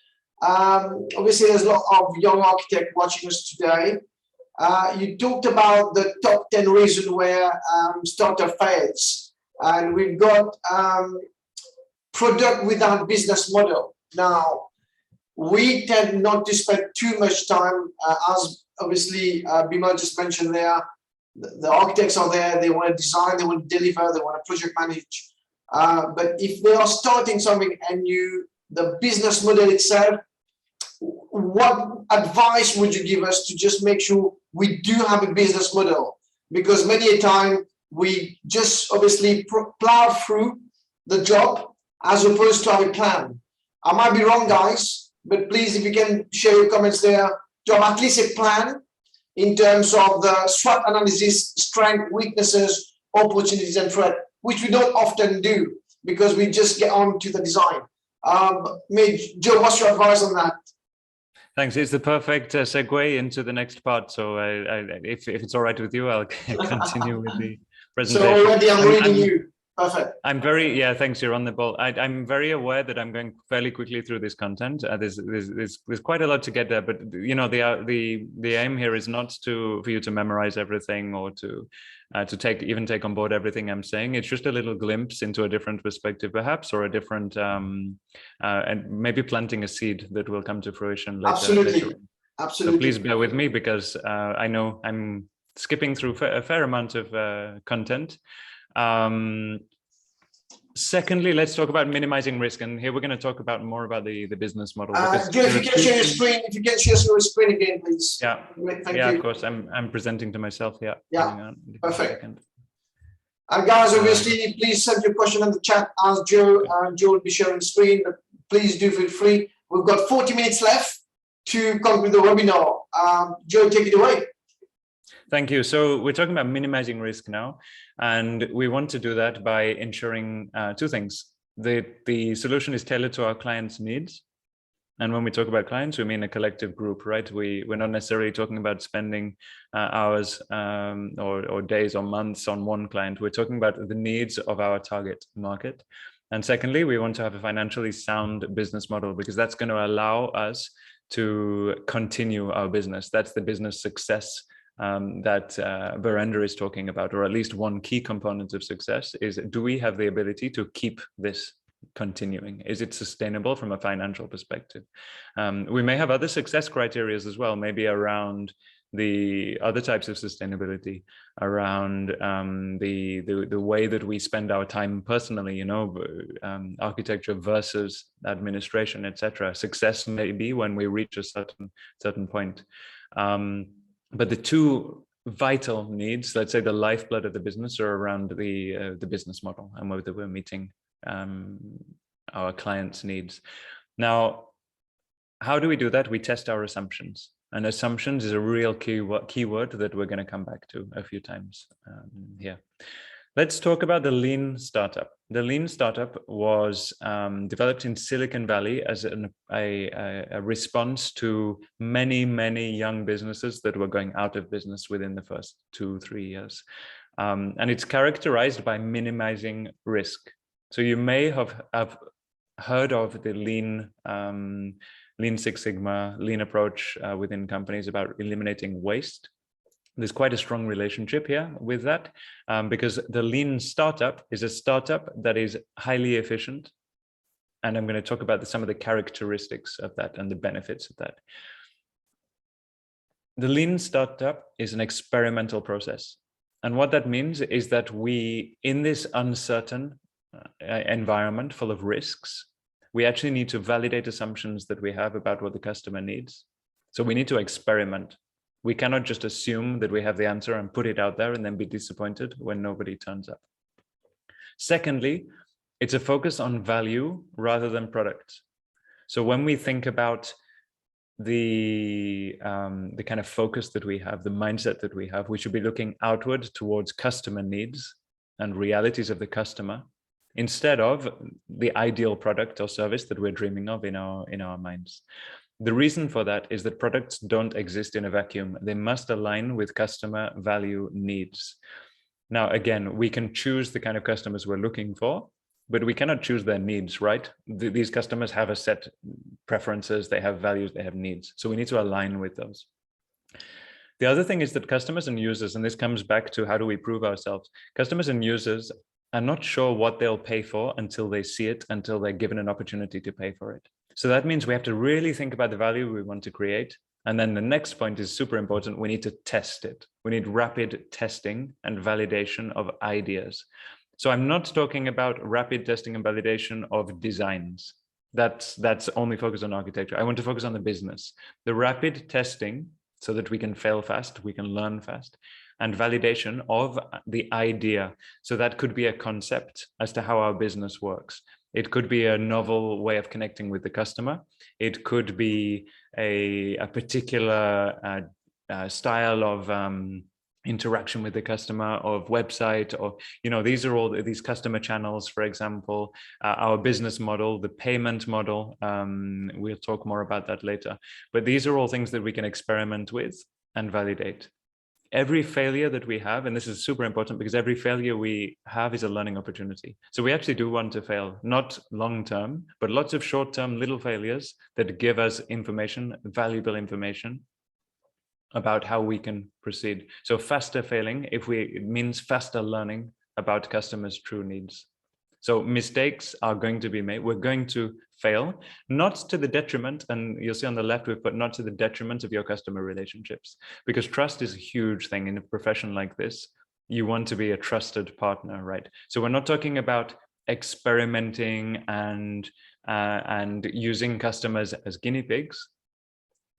Obviously, there's a lot of young architects watching us today. You talked about the top 10 reasons where startup fails, and we've got product without business model. Now, we tend not to spend too much time, as obviously Bimal just mentioned there. The architects are there, they want to design, they want to deliver, they want to project manage. But if they are starting something and the business model itself, what advice would you give us to just make sure we do have a business model? Because many a time we just obviously plow through the job as opposed to have a plan. I might be wrong, guys, but please, if you can share your comments there, to have at least a plan in terms of the SWOT analysis, strength, weaknesses, opportunities, and threat, which we don't often do because we just get on to the design. Joe, what's your advice on that? Thanks. It's the perfect segue into the next part. So if it's all right with you, I'll continue with the presentation. So already I'm reading you. Perfect. Thanks. You're on the ball. I'm very aware that I'm going fairly quickly through this content. There's quite a lot to get there, but the aim here is not for you to memorize everything or to take on board everything I'm saying. It's just a little glimpse into a different perspective, perhaps, or a different and maybe planting a seed that will come to fruition later. Absolutely. So please bear with me, because I know I'm skipping through a fair amount of content. Secondly, let's talk about minimizing risk, and here we're going to talk more about the business model. Joe, if you can share your screen again, please. Yeah, Thank you. Of course. I'm presenting to myself. Yeah. Yeah. Perfect. And guys, obviously, please send your question in the chat as Joe will be sharing the screen. But please do feel free. We've got 40 minutes left to conclude the webinar. Joe, take it away. Thank you. So we're talking about minimizing risk now, and we want to do that by ensuring two things. The solution is tailored to our clients' needs. And when we talk about clients, we mean a collective group, right? We're not necessarily talking about spending hours or days or months on one client. We're talking about the needs of our target market. And secondly, we want to have a financially sound business model, because that's going to allow us to continue our business. That's the business success that Virender is talking about, or at least one key component of success is, do we have the ability to keep this continuing? Is it sustainable from a financial perspective? We may have other success criteria as well, maybe around the other types of sustainability, around the way that we spend our time personally, architecture versus administration, etc. Success may be when we reach a certain point. But the two vital needs, let's say the lifeblood of the business, are around the business model and whether we're meeting our clients' needs. Now, how do we do that? We test our assumptions. And assumptions is a real keyword that we're going to come back to a few times here. Let's talk about the Lean Startup. The Lean Startup was developed in Silicon Valley as a response to many young businesses that were going out of business within the first 2-3 years. And it's characterized by minimizing risk. So you may have heard of the Lean Six Sigma, Lean approach within companies about eliminating waste. There's quite a strong relationship here with that, because the lean startup is a startup that is highly efficient. And I'm going to talk about some of the characteristics of that and the benefits of that. The lean startup is an experimental process. And what that means is that we, in this uncertain environment full of risks, we actually need to validate assumptions that we have about what the customer needs. So we need to experiment. We cannot just assume that we have the answer and put it out there and then be disappointed when nobody turns up. Secondly, it's a focus on value rather than product. So when we think about the kind of focus that we have, the mindset that we have, we should be looking outward towards customer needs and realities of the customer, instead of the ideal product or service that we're dreaming of in our minds. The reason for that is that products don't exist in a vacuum. They must align with customer value needs. Now, again, we can choose the kind of customers we're looking for, but we cannot choose their needs, right? These customers have a set preferences, they have values, they have needs. So we need to align with those. The other thing is that customers and users, and this comes back to how do we prove ourselves? Customers and users are not sure what they'll pay for until they see it, until they're given an opportunity to pay for it. So that means we have to really think about the value we want to create. And then the next point is super important. We need to test it. We need rapid testing and validation of ideas. So I'm not talking about rapid testing and validation of designs. That's only focused on architecture. I want to focus on the business. The rapid testing so that we can fail fast, we can learn fast, and validation of the idea. So that could be a concept as to how our business works. It could be a novel way of connecting with the customer. It could be a particular style of interaction with the customer, of website, or, these are all these customer channels, for example, our business model, the payment model. We'll talk more about that later. But these are all things that we can experiment with and validate. Every failure that we have, and this is super important because every failure we have is a learning opportunity. So we actually do want to fail, not long-term, but lots of short-term little failures that give us information, valuable information about how we can proceed. So faster failing, it means faster learning about customers' true needs. So mistakes are going to be made. We're going to fail, not to the detriment, and you'll see on the left, we've put not to the detriment of your customer relationships, because trust is a huge thing in a profession like this. You want to be a trusted partner, right? So we're not talking about experimenting and using customers as guinea pigs.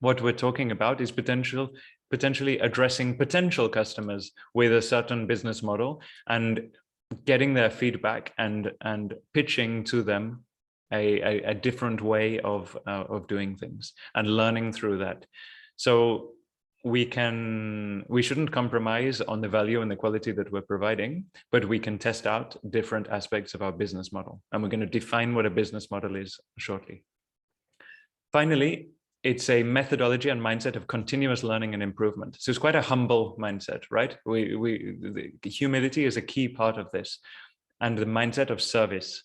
What we're talking about is potentially addressing potential customers with a certain business model and getting their feedback and pitching to them a different way of doing things and learning through that. So we shouldn't compromise on the value and the quality that we're providing, but we can test out different aspects of our business model. And we're going to define what a business model is shortly. Finally, it's a methodology and mindset of continuous learning and improvement. So it's quite a humble mindset, right? The humility is a key part of this, and the mindset of service,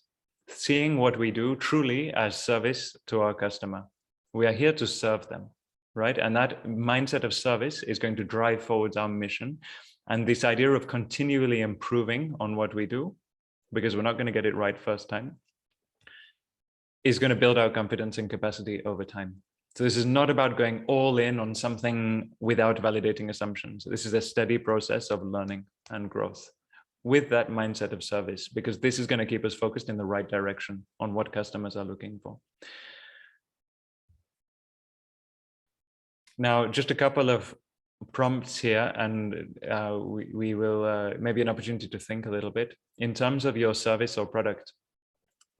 seeing what we do truly as service to our customer. We are here to serve them, right? And that mindset of service is going to drive forwards our mission. And this idea of continually improving on what we do, because we're not going to get it right first time, is going to build our confidence and capacity over time. So this is not about going all in on something without validating assumptions. This is a steady process of learning and growth with that mindset of service, because this is going to keep us focused in the right direction on what customers are looking for. Now, just a couple of prompts here, and we will maybe an opportunity to think a little bit. In terms of your service or product,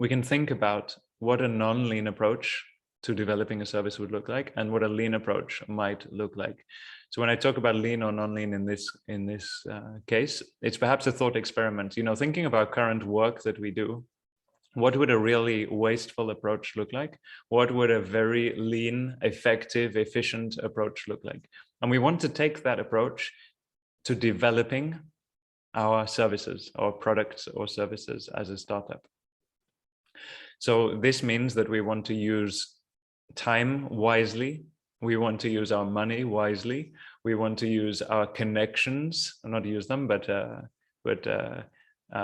we can think about what a non-lean approach to developing a service would look like and what a lean approach might look like. So when I talk about lean or non-lean in this case, it's perhaps a thought experiment. Thinking about current work that we do, what would a really wasteful approach look like? What would a very lean, effective, efficient approach look like? And we want to take that approach to developing our services or products or services as a startup. So this means that we want to use time wisely. We want to use our money wisely. We want to use our connections, not use them, but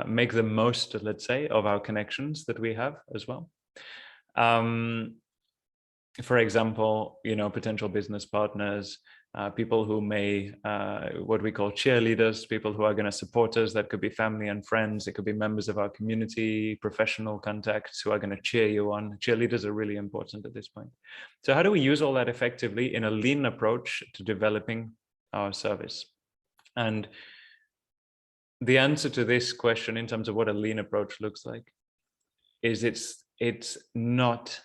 make the most, let's say, of our connections that we have as well. For example, potential business partners, people who may, what we call cheerleaders, people who are going to support us. That could be family and friends. It could be members of our community, professional contacts who are going to cheer you on. Cheerleaders are really important at this point. So how do we use all that effectively in a lean approach to developing our service? And the answer to this question in terms of what a lean approach looks like is it's not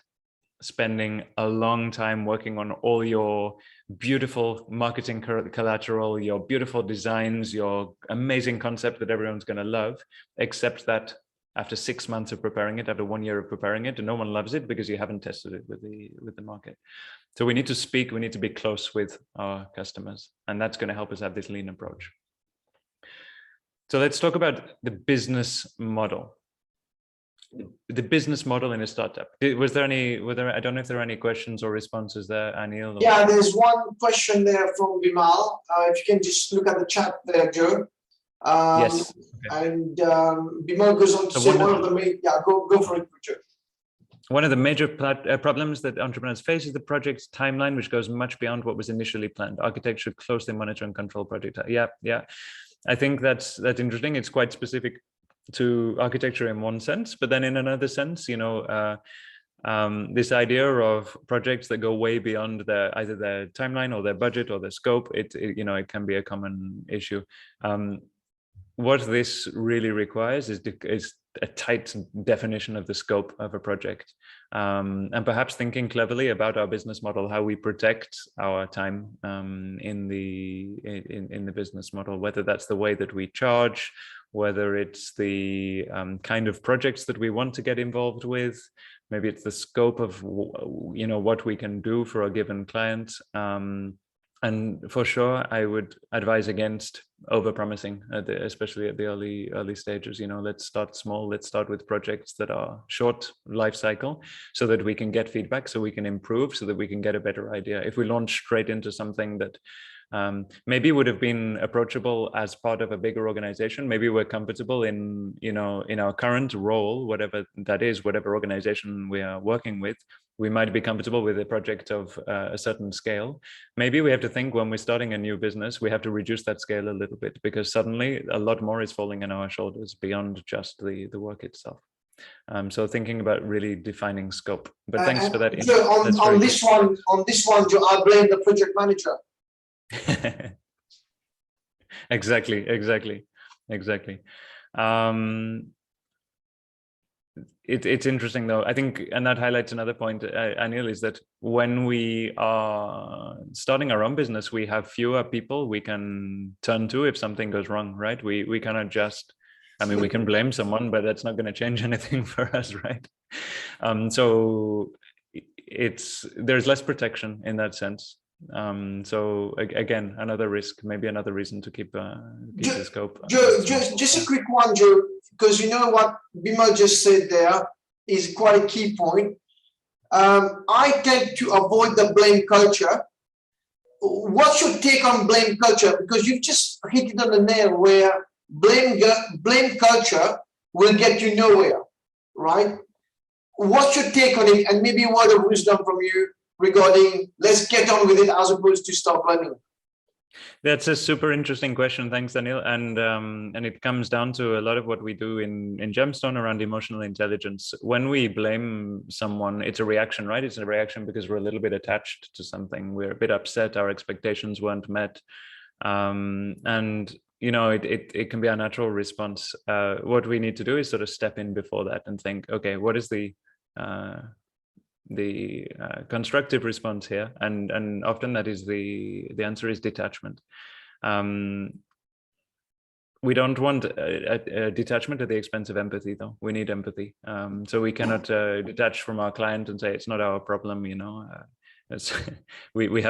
spending a long time working on all your beautiful marketing collateral, your beautiful designs, your amazing concept that everyone's going to love, except that after 6 months of preparing it, after 1 year of preparing it, and no one loves it because you haven't tested it with the market. So we need to speak, we need to be close with our customers, and that's going to help us have this lean approach. So let's talk about the business model. The business model in a startup. I don't know if there are any questions or responses there, Anil? Or... Yeah, there's one question there from Bimal. If you can just look at the chat there, Joe. Yes. Okay. And Bimal goes on to say one of the main, go for it, Joe. One of the major problems that entrepreneurs face is the project's timeline, which goes much beyond what was initially planned. Architects should closely monitor and control project. Yeah. I think that's interesting. It's quite specific to architecture in one sense, but then in another sense, this idea of projects that go way beyond either their timeline or their budget or their scope, it can be a common issue. What this really requires is a tight definition of the scope of a project, and perhaps thinking cleverly about our business model, how we protect our time in the business model, whether that's the way that we charge, whether it's the kind of projects that we want to get involved with, maybe it's the scope of what we can do for a given client. And for sure, I would advise against over-promising, especially at the early stages. Let's start small. Let's start with projects that are short life cycle, so that we can get feedback, so we can improve, so that we can get a better idea. If we launch straight into something that maybe would have been approachable as part of a bigger organization, maybe we're comfortable in our current role, whatever that is, whatever organization we are working with, we might be comfortable with a project of a certain scale. Maybe we have to think, when we're starting a new business, we have to reduce that scale a little bit, because suddenly a lot more is falling on our shoulders beyond just the work itself. So thinking about really defining scope. But thanks for that. So on this one, Joe, I blame the project manager. Exactly. It's interesting though, I think, and that highlights another point, Anil, is that when we are starting our own business, we have fewer people we can turn to if something goes wrong, right? We cannot just, we can blame someone, but that's not going to change anything for us, right? So there's less protection in that sense. So again, another risk, maybe another reason to keep the scope. Joe, just a quick one, Joe, because what Bimal just said there is quite a key point. I tend to avoid the blame culture. What's your take on blame culture? Because you've just hit it on the nail, where blame culture will get you nowhere, right? What's your take on it? And maybe a word of wisdom from you regarding let's get on with it as opposed to stop blaming. That's a super interesting question. Thanks, Daniel. And it comes down to a lot of what we do in Gemstone around emotional intelligence. When we blame someone, it's a reaction, right? It's a reaction because we're a little bit attached to something. We're a bit upset. Our expectations weren't met. And it can be our natural response. What we need to do is sort of step in before that and think, okay, what is the constructive response here, and often that is the answer is detachment. We don't want a detachment at the expense of empathy, though. We need empathy, so we cannot detach from our client and say it's not our problem. We have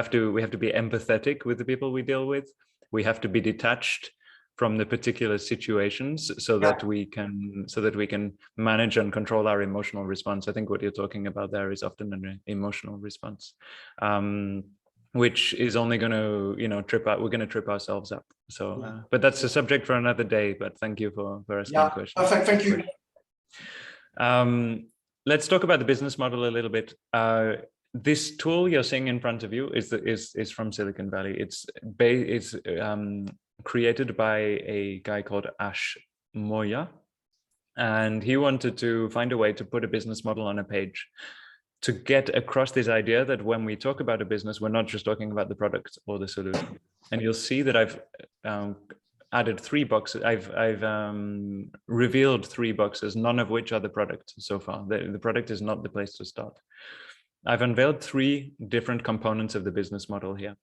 to be empathetic with the people we deal with. We have to be detached from the particular situations so that we can manage and control our emotional response. I think what you're talking about there is often an emotional response. which is only going to, we're going to trip ourselves up. So, but that's a subject for another day, but thank you for asking the question. Perfect, thank you. Let's talk about the business model a little bit. This tool you're seeing in front of you is from Silicon Valley. It's created by a guy called Ash Moya, and he wanted to find a way to put a business model on a page to get across this idea that when we talk about a business, we're not just talking about the product or the solution. And you'll see that I've added 3 boxes. I've revealed 3 boxes, none of which are the product so far. The product is not the place to start. I've unveiled 3 different components of the business model here.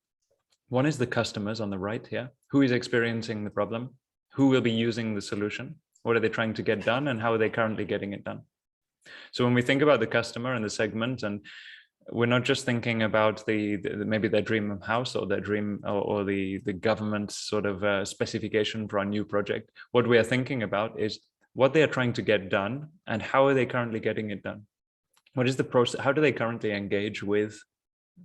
One is the customers on the right here. Who is experiencing the problem? Who will be using the solution? What are they trying to get done, and how are they currently getting it done? So when we think about the customer and the segment, and we're not just thinking about maybe their dream house or their dream or the government sort of specification for our new project. What we are thinking about is what they are trying to get done and how are they currently getting it done? What is the process? How do they currently engage with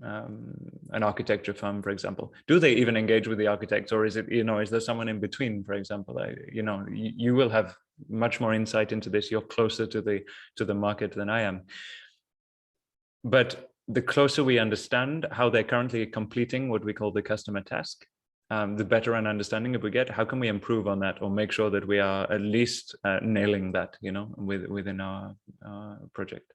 an architecture firm, for example? Do they even engage with the architects, or is it, is there someone in between, for example? You will have much more insight into this. You're closer to the market than I am. But the closer we understand how they're currently completing what we call the customer task, the better an understanding if we get, how can we improve on that or make sure that we are at least nailing that, within our project.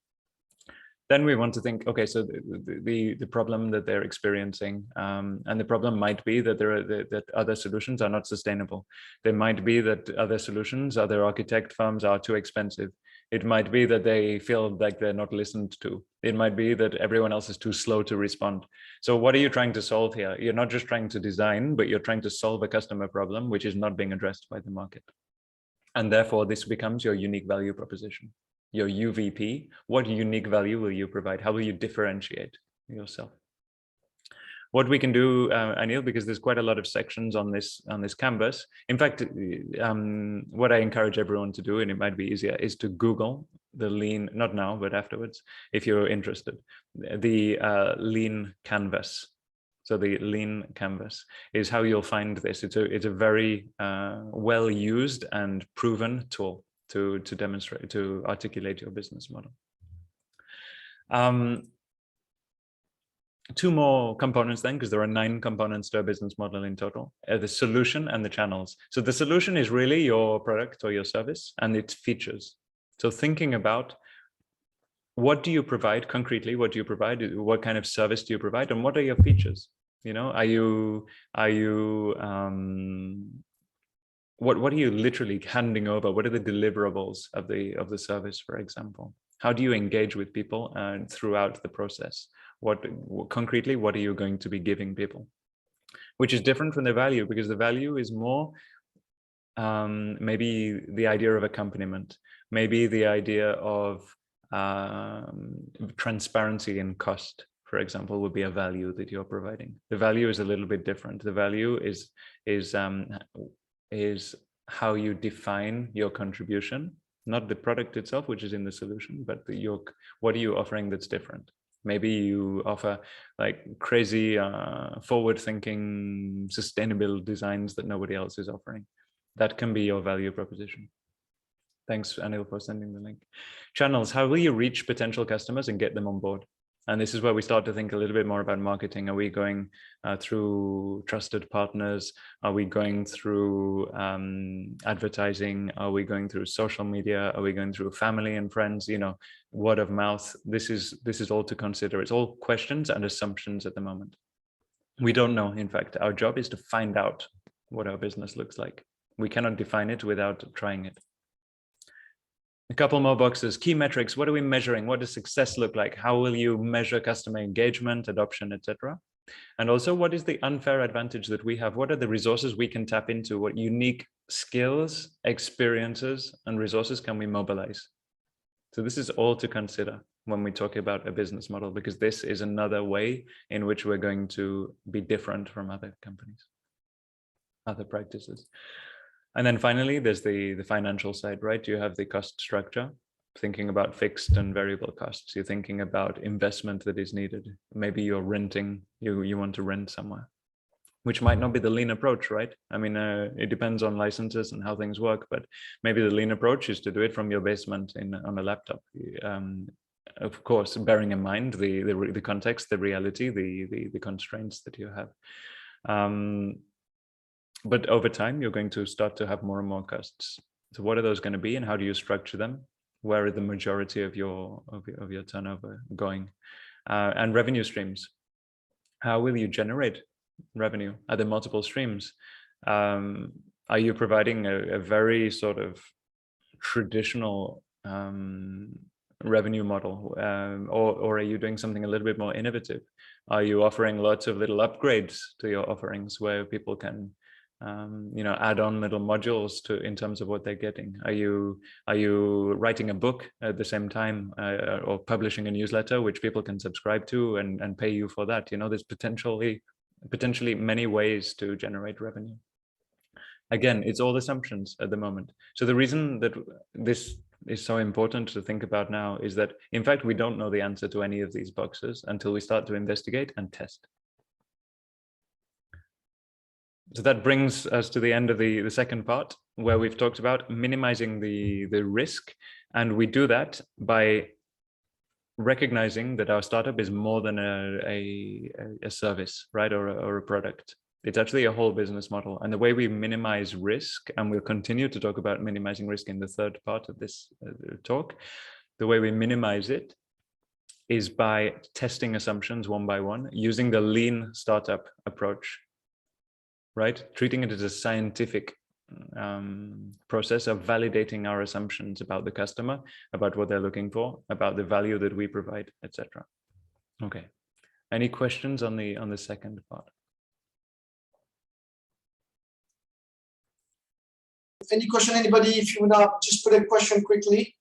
Then we want to think, okay, so the problem that they're experiencing, and the problem might be that that other solutions are not sustainable. There might be that other solutions, other architect firms are too expensive. It might be that they feel like they're not listened to. It might be that everyone else is too slow to respond. So what are you trying to solve here? You're not just trying to design, but you're trying to solve a customer problem, which is not being addressed by the market. And therefore, this becomes your unique value proposition. Your UVP, what unique value will you provide? How will you differentiate yourself? What we can do, Anil, because there's quite a lot of sections on this canvas. In fact, what I encourage everyone to do, and it might be easier, is to Google the lean, not now, but afterwards, if you're interested, the lean canvas. So the lean canvas is how you'll find this. It's a very well used and proven tool to demonstrate, to articulate your business model. 2 more components then, because there are 9 components to a business model in total, the solution and the channels. So the solution is really your product or your service and its features. So thinking about what do you provide concretely, what do you provide, what kind of service do you provide, and what are your features? What are you literally handing over? What are the deliverables of the service, for example? How do you engage with people throughout the process? Concretely, what are you going to be giving people? Which is different from the value, because the value is more maybe the idea of accompaniment, maybe the idea of transparency in cost, for example, would be a value that you're providing. The value is a little bit different. The value is how you define your contribution, not the product itself, which is in the solution, but what are you offering that's different? Maybe you offer like crazy forward-thinking sustainable designs that nobody else is offering. That can be your value proposition. Thanks, Anil, for sending the link. Channels, how will you reach potential customers and get them on board? And this is where we start to think a little bit more about marketing. Are we going through trusted partners? Are we going through advertising? Are we going through social media? Are we going through family and friends? Word of mouth. This is all to consider. It's all questions and assumptions at the moment. We don't know. In fact, our job is to find out what our business looks like. We cannot define it without trying it. A couple more boxes. Key metrics. What are we measuring? What does success look like? How will you measure customer engagement, adoption, etc.? And also, what is the unfair advantage that we have? What are the resources we can tap into? What unique skills, experiences, and resources can we mobilize? So this is all to consider when we talk about a business model, because this is another way in which we're going to be different from other companies, other practices. And then finally, there's the financial side, right? You have the cost structure. thinking about fixed and variable costs. You're thinking about investment that is needed. Maybe you're renting, you want to rent somewhere, which might not be the lean approach, right? I mean, it depends on licenses and how things work, but maybe the lean approach is to do it from your basement on a laptop. Of course, bearing in mind the context, the reality, the constraints that you have. But over time, you're going to start to have more and more costs. So what are those going to be, and how do you structure them? Where are the majority of your turnover going? And revenue streams. How will you generate revenue? Are there multiple streams? Are you providing a very sort of traditional revenue model, or are you doing something a little bit more innovative? Are you offering lots of little upgrades to your offerings where people can add on little modules in terms of what they're getting? Are you writing a book at the same time, or publishing a newsletter which people can subscribe to and pay you for that? There's potentially many ways to generate revenue. Again, it's all assumptions at the moment. So the reason that this is so important to think about now is that, in fact, we don't know the answer to any of these boxes until we start to investigate and test. So that brings us to the end of the second part, where we've talked about minimizing the risk. And we do that by recognizing that our startup is more than a service, right? Or a product. It's actually a whole business model. And the way we minimize risk, and we'll continue to talk about minimizing risk in the third part of this talk, the way we minimize it is by testing assumptions one by one, using the lean startup approach, right? Treating it as a scientific process of validating our assumptions about the customer, about what they're looking for, about the value that we provide, etc. Okay. Any questions on the second part? Any question, anybody? If you want to just put a question quickly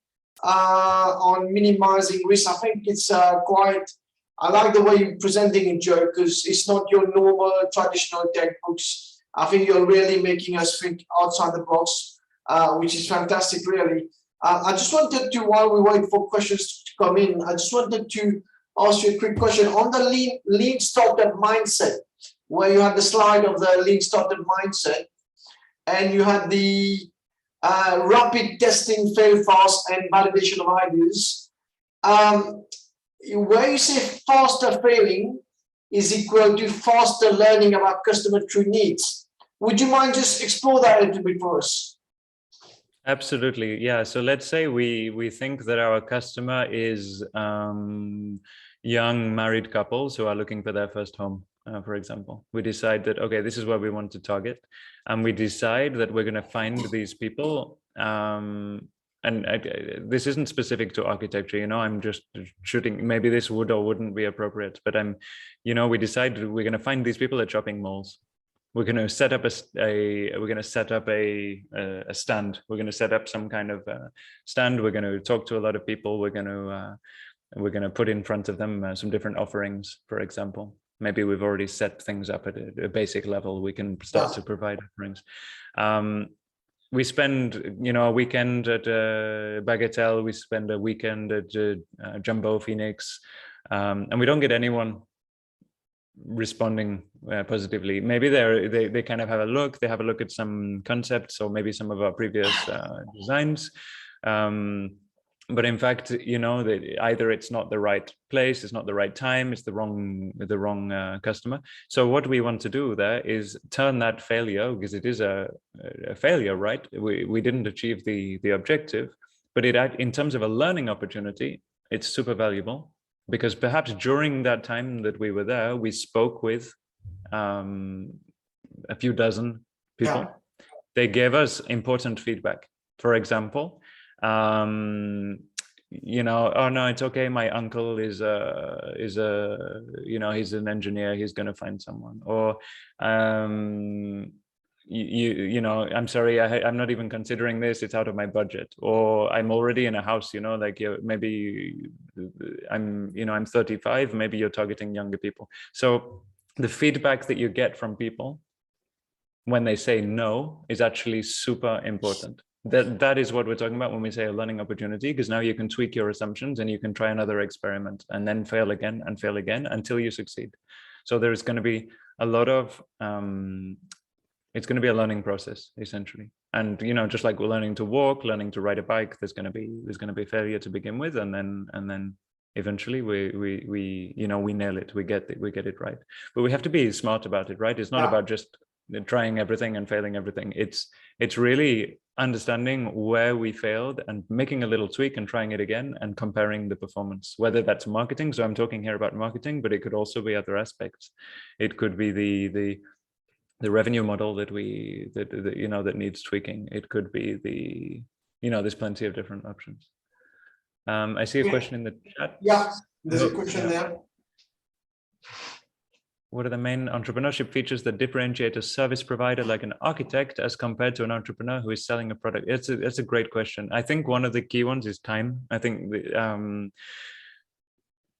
on minimizing risk. I think it's quite, I like the way you're presenting it, Joe, because it's not your normal traditional textbooks. I think you're really making us think outside the box, which is fantastic, really. I just wanted to, while we wait for questions to come in, I just wanted to ask you a quick question on the lean startup mindset, where you had the slide of the lean startup mindset, and you had the rapid testing, fail fast, and validation of ideas. Where you say faster failing is equal to faster learning about customer true needs. Would you mind just explore that a little bit for us? Absolutely, yeah. So let's say we think that our customer is young married couples who are looking for their first home, for example. We decide that, okay, this is where we want to target. And we decide that we're going to find these people. This isn't specific to architecture, I'm just shooting, maybe this would or wouldn't be appropriate, but we decide we're going to find these people at shopping malls. We're going to set up a stand. We're going to set up some kind of stand. We're going to talk to a lot of people. We're going to put in front of them some different offerings, for example. Maybe we've already set things up at a basic level. We can start to provide offerings. We spend, a weekend at Bagatelle. We spend a weekend at Jumbo Phoenix, and we don't get anyone responding positively. Maybe they kind of have a look. They have a look at some concepts or maybe some of our previous designs. But in fact, either it's not the right place, it's not the right time, it's the wrong customer. So what we want to do there is turn that failure, because it is a failure, right? We didn't achieve the objective, but in terms of a learning opportunity, it's super valuable, because perhaps during that time that we were there, we spoke with a few dozen people. Yeah. They gave us important feedback. For example, oh no, it's okay, my uncle is he's an engineer, he's going to find someone. Or I'm sorry, I'm not even considering this, it's out of my budget. Or I'm already in a house, maybe I'm 35, maybe you're targeting younger people. So the feedback that you get from people when they say no is actually super important, That is what we're talking about when we say a learning opportunity, because now you can tweak your assumptions and you can try another experiment and then fail again until you succeed. So there's going to be a lot of it's going to be a learning process essentially. And just like we're learning to walk, learning to ride a bike, there's going to be failure to begin with, and then eventually we nail it, we get it right. But we have to be smart about it, right? It's not about just trying everything and failing everything. It's really understanding where we failed and making a little tweak and trying it again and comparing the performance, whether that's marketing. So I'm talking here about marketing, but it could also be other aspects. It could be the revenue model that needs tweaking. It could be there's plenty of different options. I see a question in the chat. Yeah, there's a question there. What are the main entrepreneurship features that differentiate a service provider like an architect as compared to an entrepreneur who is selling a product? It's a great question. I think one of the key ones is time. I think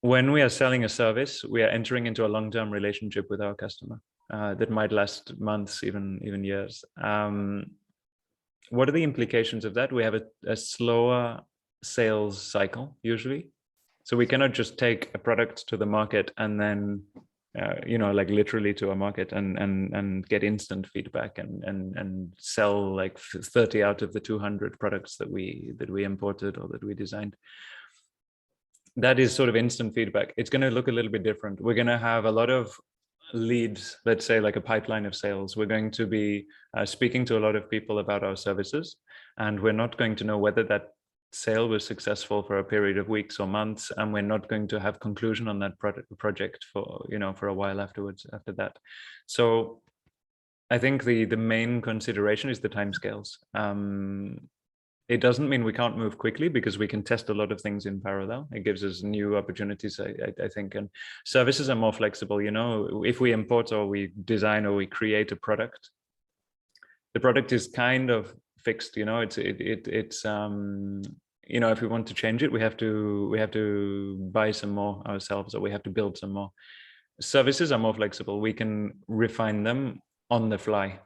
when we are selling a service, we are entering into a long-term relationship with our customer that might last months, even years. What are the implications of that? We have a slower sales cycle usually. So we cannot just take a product to the market and then like literally to a market and get instant feedback and sell like 30 out of the 200 products that we imported or that we designed. That is sort of instant feedback. It's going to look a little bit different. We're going to have a lot of leads, let's say like a pipeline of sales. We're going to be speaking to a lot of people about our services, and we're not going to know whether that sale was successful for a period of weeks or months, and we're not going to have conclusion on that project for a while afterwards after that. So I think the main consideration is the timescales. It doesn't mean we can't move quickly, because we can test a lot of things in parallel. It gives us new opportunities, I think, and services are more flexible. If we import or we design or we create a product, the product is kind of fixed. It's if we want to change it, we have to buy some more ourselves, or we have to build some more. Services are more flexible. We can refine them on the fly.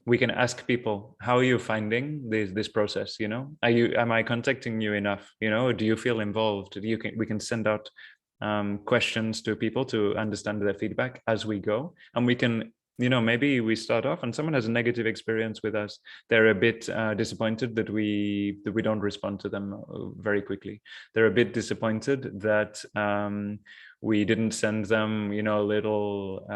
We can ask people, how are you finding this process? Am I contacting you enough? Do you feel involved? We can send out questions to people to understand their feedback as we go, and we can maybe we start off and someone has a negative experience with us. They're a bit disappointed that we don't respond to them very quickly. They're a bit disappointed that we didn't send them, little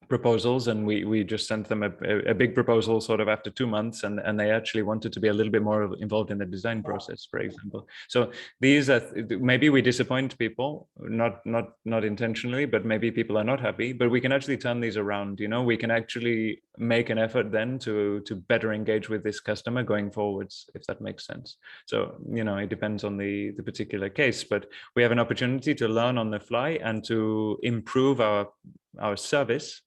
proposals, and we just sent them a big proposal sort of after 2 months, and they actually wanted to be a little bit more involved in the design process, for example. So these are, maybe we disappoint people, not intentionally, but maybe people are not happy, but we can actually turn these around. We can actually make an effort then to better engage with this customer going forwards, if that makes sense. So it depends on the particular case, but we have an opportunity to learn on the fly and to improve our service.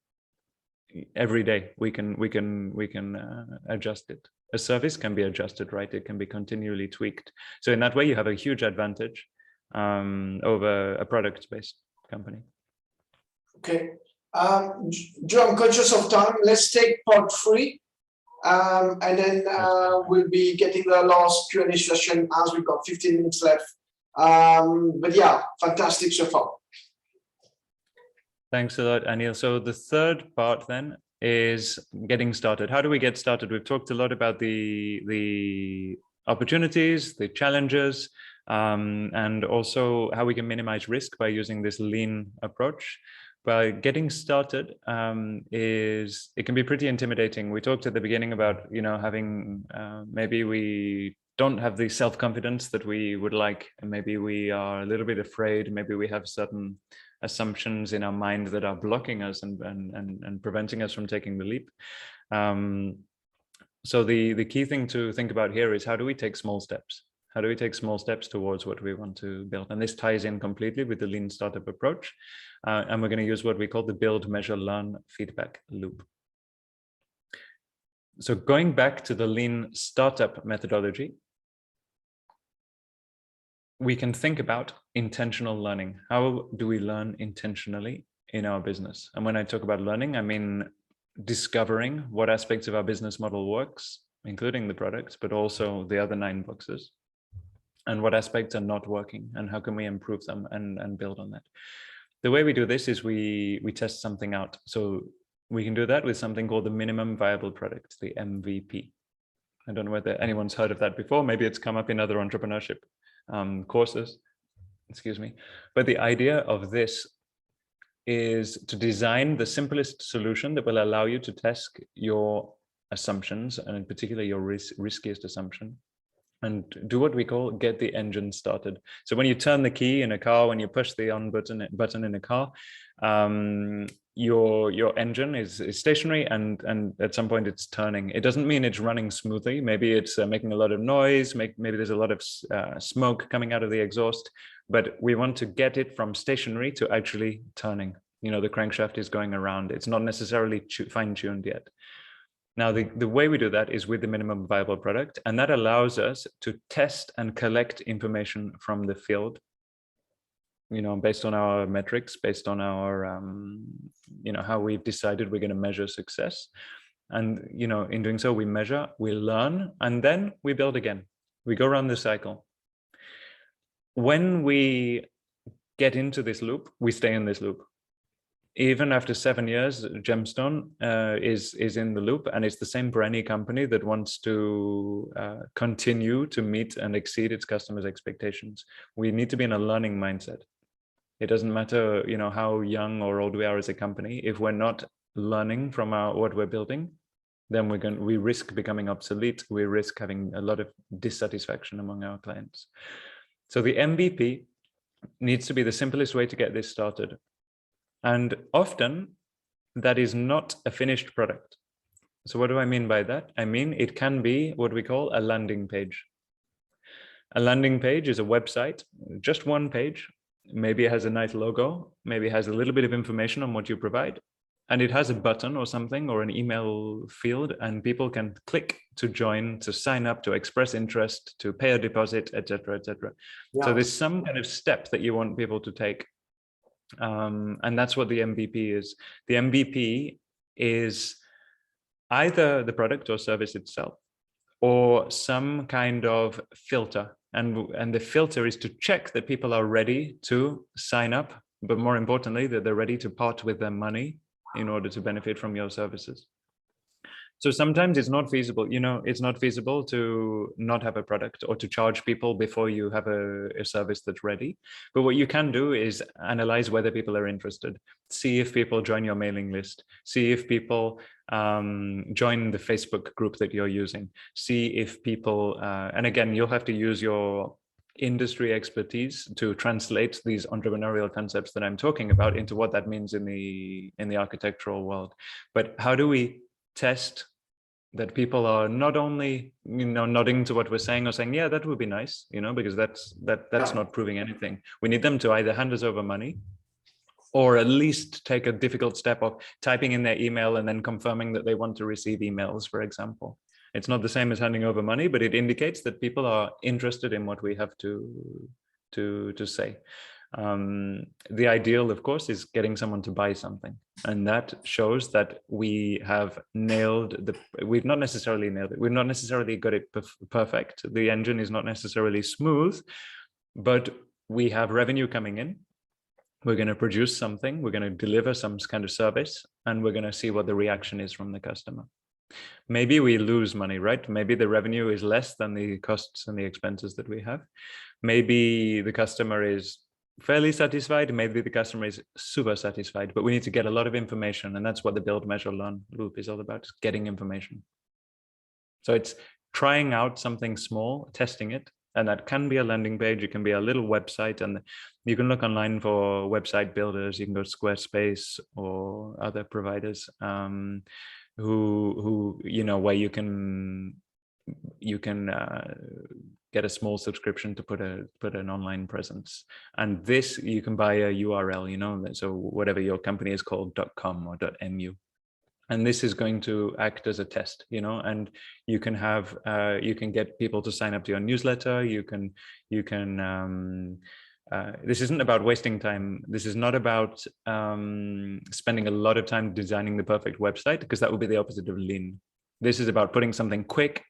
Every day we can adjust it. A service can be adjusted, right? It can be continually tweaked. So in that way, you have a huge advantage over a product-based company. Okay, Joe, I'm conscious of time. Let's take part 3, and then we'll be getting the last Q&A session as we've got 15 minutes left. But yeah, fantastic so far. Thanks a lot, Anil. So the third part then is getting started. How do we get started? We've talked a lot about the opportunities, the challenges, and also how we can minimize risk by using this lean approach. But getting started it can be pretty intimidating. We talked at the beginning about having maybe we don't have the self-confidence that we would like, and maybe we are a little bit afraid. Maybe we have certain assumptions in our mind that are blocking us and preventing us from taking the leap. So the key thing to think about here is, how do we take small steps? How do we take small steps towards what we want to build? And this ties in completely with the lean startup approach. And we're going to use what we call the build, measure, learn feedback loop. So going back to the lean startup methodology, we can think about intentional learning. How do we learn intentionally in our business? And when I talk about learning, I mean discovering what aspects of our business model works, including the products, but also the other 9 boxes, and what aspects are not working, and how can we improve them and build on that. The way we do this is we test something out. So we can do that with something called the minimum viable product, the MVP. I don't know whether anyone's heard of that before. Maybe it's come up in other entrepreneurship courses, excuse me. But the idea of this is to design the simplest solution that will allow you to test your assumptions, and in particular your riskiest assumption, and do what we call get the engine started. So when you turn the key in a car, when you push the on button in a car, your engine is stationary, and at some point it's turning. It doesn't mean it's running smoothly. Maybe it's making a lot of noise. Maybe there's a lot of smoke coming out of the exhaust. But we want to get it from stationary to actually turning. You know, the crankshaft is going around. It's not necessarily fine-tuned yet. Now, the way we do that is with the minimum viable product, and that allows us to test and collect information from the field, you know, based on our metrics, based on our, you know, how we've decided we're going to measure success. And, you know, in doing so, we measure, we learn, and then we build again. We go around the cycle. When we get into this loop, we stay in this loop. Even after 7 years, Gemstone is in the loop, and it's the same for any company that wants to continue to meet and exceed its customers' expectations. We need to be in a learning mindset. It doesn't matter, you know, how young or old we are as a company. If we're not learning from what we're building, then we risk becoming obsolete. We risk having a lot of dissatisfaction among our clients. So the MVP needs to be the simplest way to get this started. And often that is not a finished product. So what do I mean by that? I mean, it can be what we call a landing page. A landing page is a website, just one page. Maybe it has a nice logo, maybe it has a little bit of information on what you provide, and it has a button or something or an email field, and people can click to join, to sign up, to express interest, to pay a deposit, etc., etc. Yeah. So there's some kind of step that you want people to take. And that's what the MVP is. The MVP is either the product or service itself, or some kind of filter. And the filter is to check that people are ready to sign up, but more importantly, that they're ready to part with their money in order to benefit from your services. So sometimes it's not feasible, you know, it's not feasible to not have a product or to charge people before you have a service that's ready. But what you can do is analyze whether people are interested, see if people join your mailing list, see if people join the Facebook group that you're using, see if people, and again, you'll have to use your industry expertise to translate these entrepreneurial concepts that I'm talking about into what that means in the architectural world. But how do we test that people are not only, you know, nodding to what we're saying or saying, yeah, that would be nice, you know, because that's not proving anything. We need them to either hand us over money, or at least take a difficult step of typing in their email and then confirming that they want to receive emails, for example. It's not the same as handing over money, but it indicates that people are interested in what we have to say. The ideal, of course, is getting someone to buy something, and that shows that we have we've not necessarily nailed it. We've not necessarily got it perfect. The engine is not necessarily smooth, but we have revenue coming in. We're going to produce something, we're going to deliver some kind of service, and we're going to see what the reaction is from the customer. Maybe we lose money, right? Maybe the revenue is less than the costs and the expenses that we have. Maybe the customer is fairly satisfied, maybe the customer is super satisfied, but we need to get a lot of information, and that's what the build, measure, learn loop is all about, is getting information. So it's trying out something small, testing it, and that can be a landing page, it can be a little website, and you can look online for website builders. You can go to Squarespace or other providers who you know, where you can get a small subscription to put an online presence. And this, you can buy a URL, you know, so whatever your company is called, .com or .mu. And this is going to act as a test, you know, and you can have, you can get people to sign up to your newsletter. This isn't about wasting time. This is not about spending a lot of time designing the perfect website, because that would be the opposite of lean. This is about putting something quick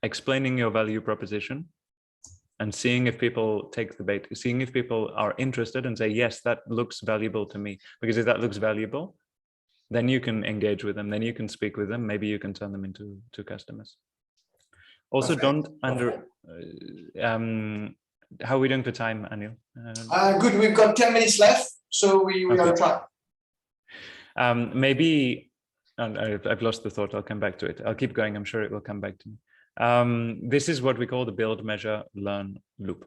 explaining your value proposition, and seeing if people take the bait, seeing if people are interested and say, yes, that looks valuable to me. Because if that looks valuable, then you can engage with them, then you can speak with them, maybe you can turn them into customers. Also, don't how are we doing for time, Anil? Good, we've got 10 minutes left, so we are trying. Maybe, I've lost the thought, I'll come back to it. I'll keep going, I'm sure it will come back to me. This is what we call the build, measure, learn loop.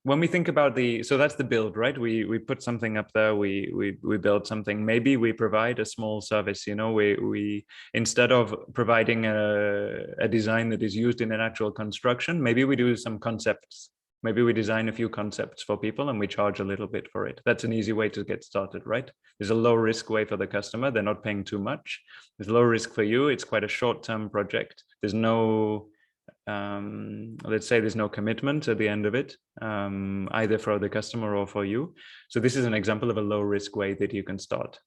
When we think about so that's the build, right? We put something up there, we build something. Maybe we provide a small service, you know, we instead of providing a design that is used in an actual construction, maybe we do some concepts. Maybe we design a few concepts for people and we charge a little bit for it. That's an easy way to get started, right? There's a low risk way for the customer. They're not paying too much. There's low risk for you. It's quite a short-term project. There's no, let's say there's no commitment at the end of it, either for the customer or for you. So this is an example of a low risk way that you can start.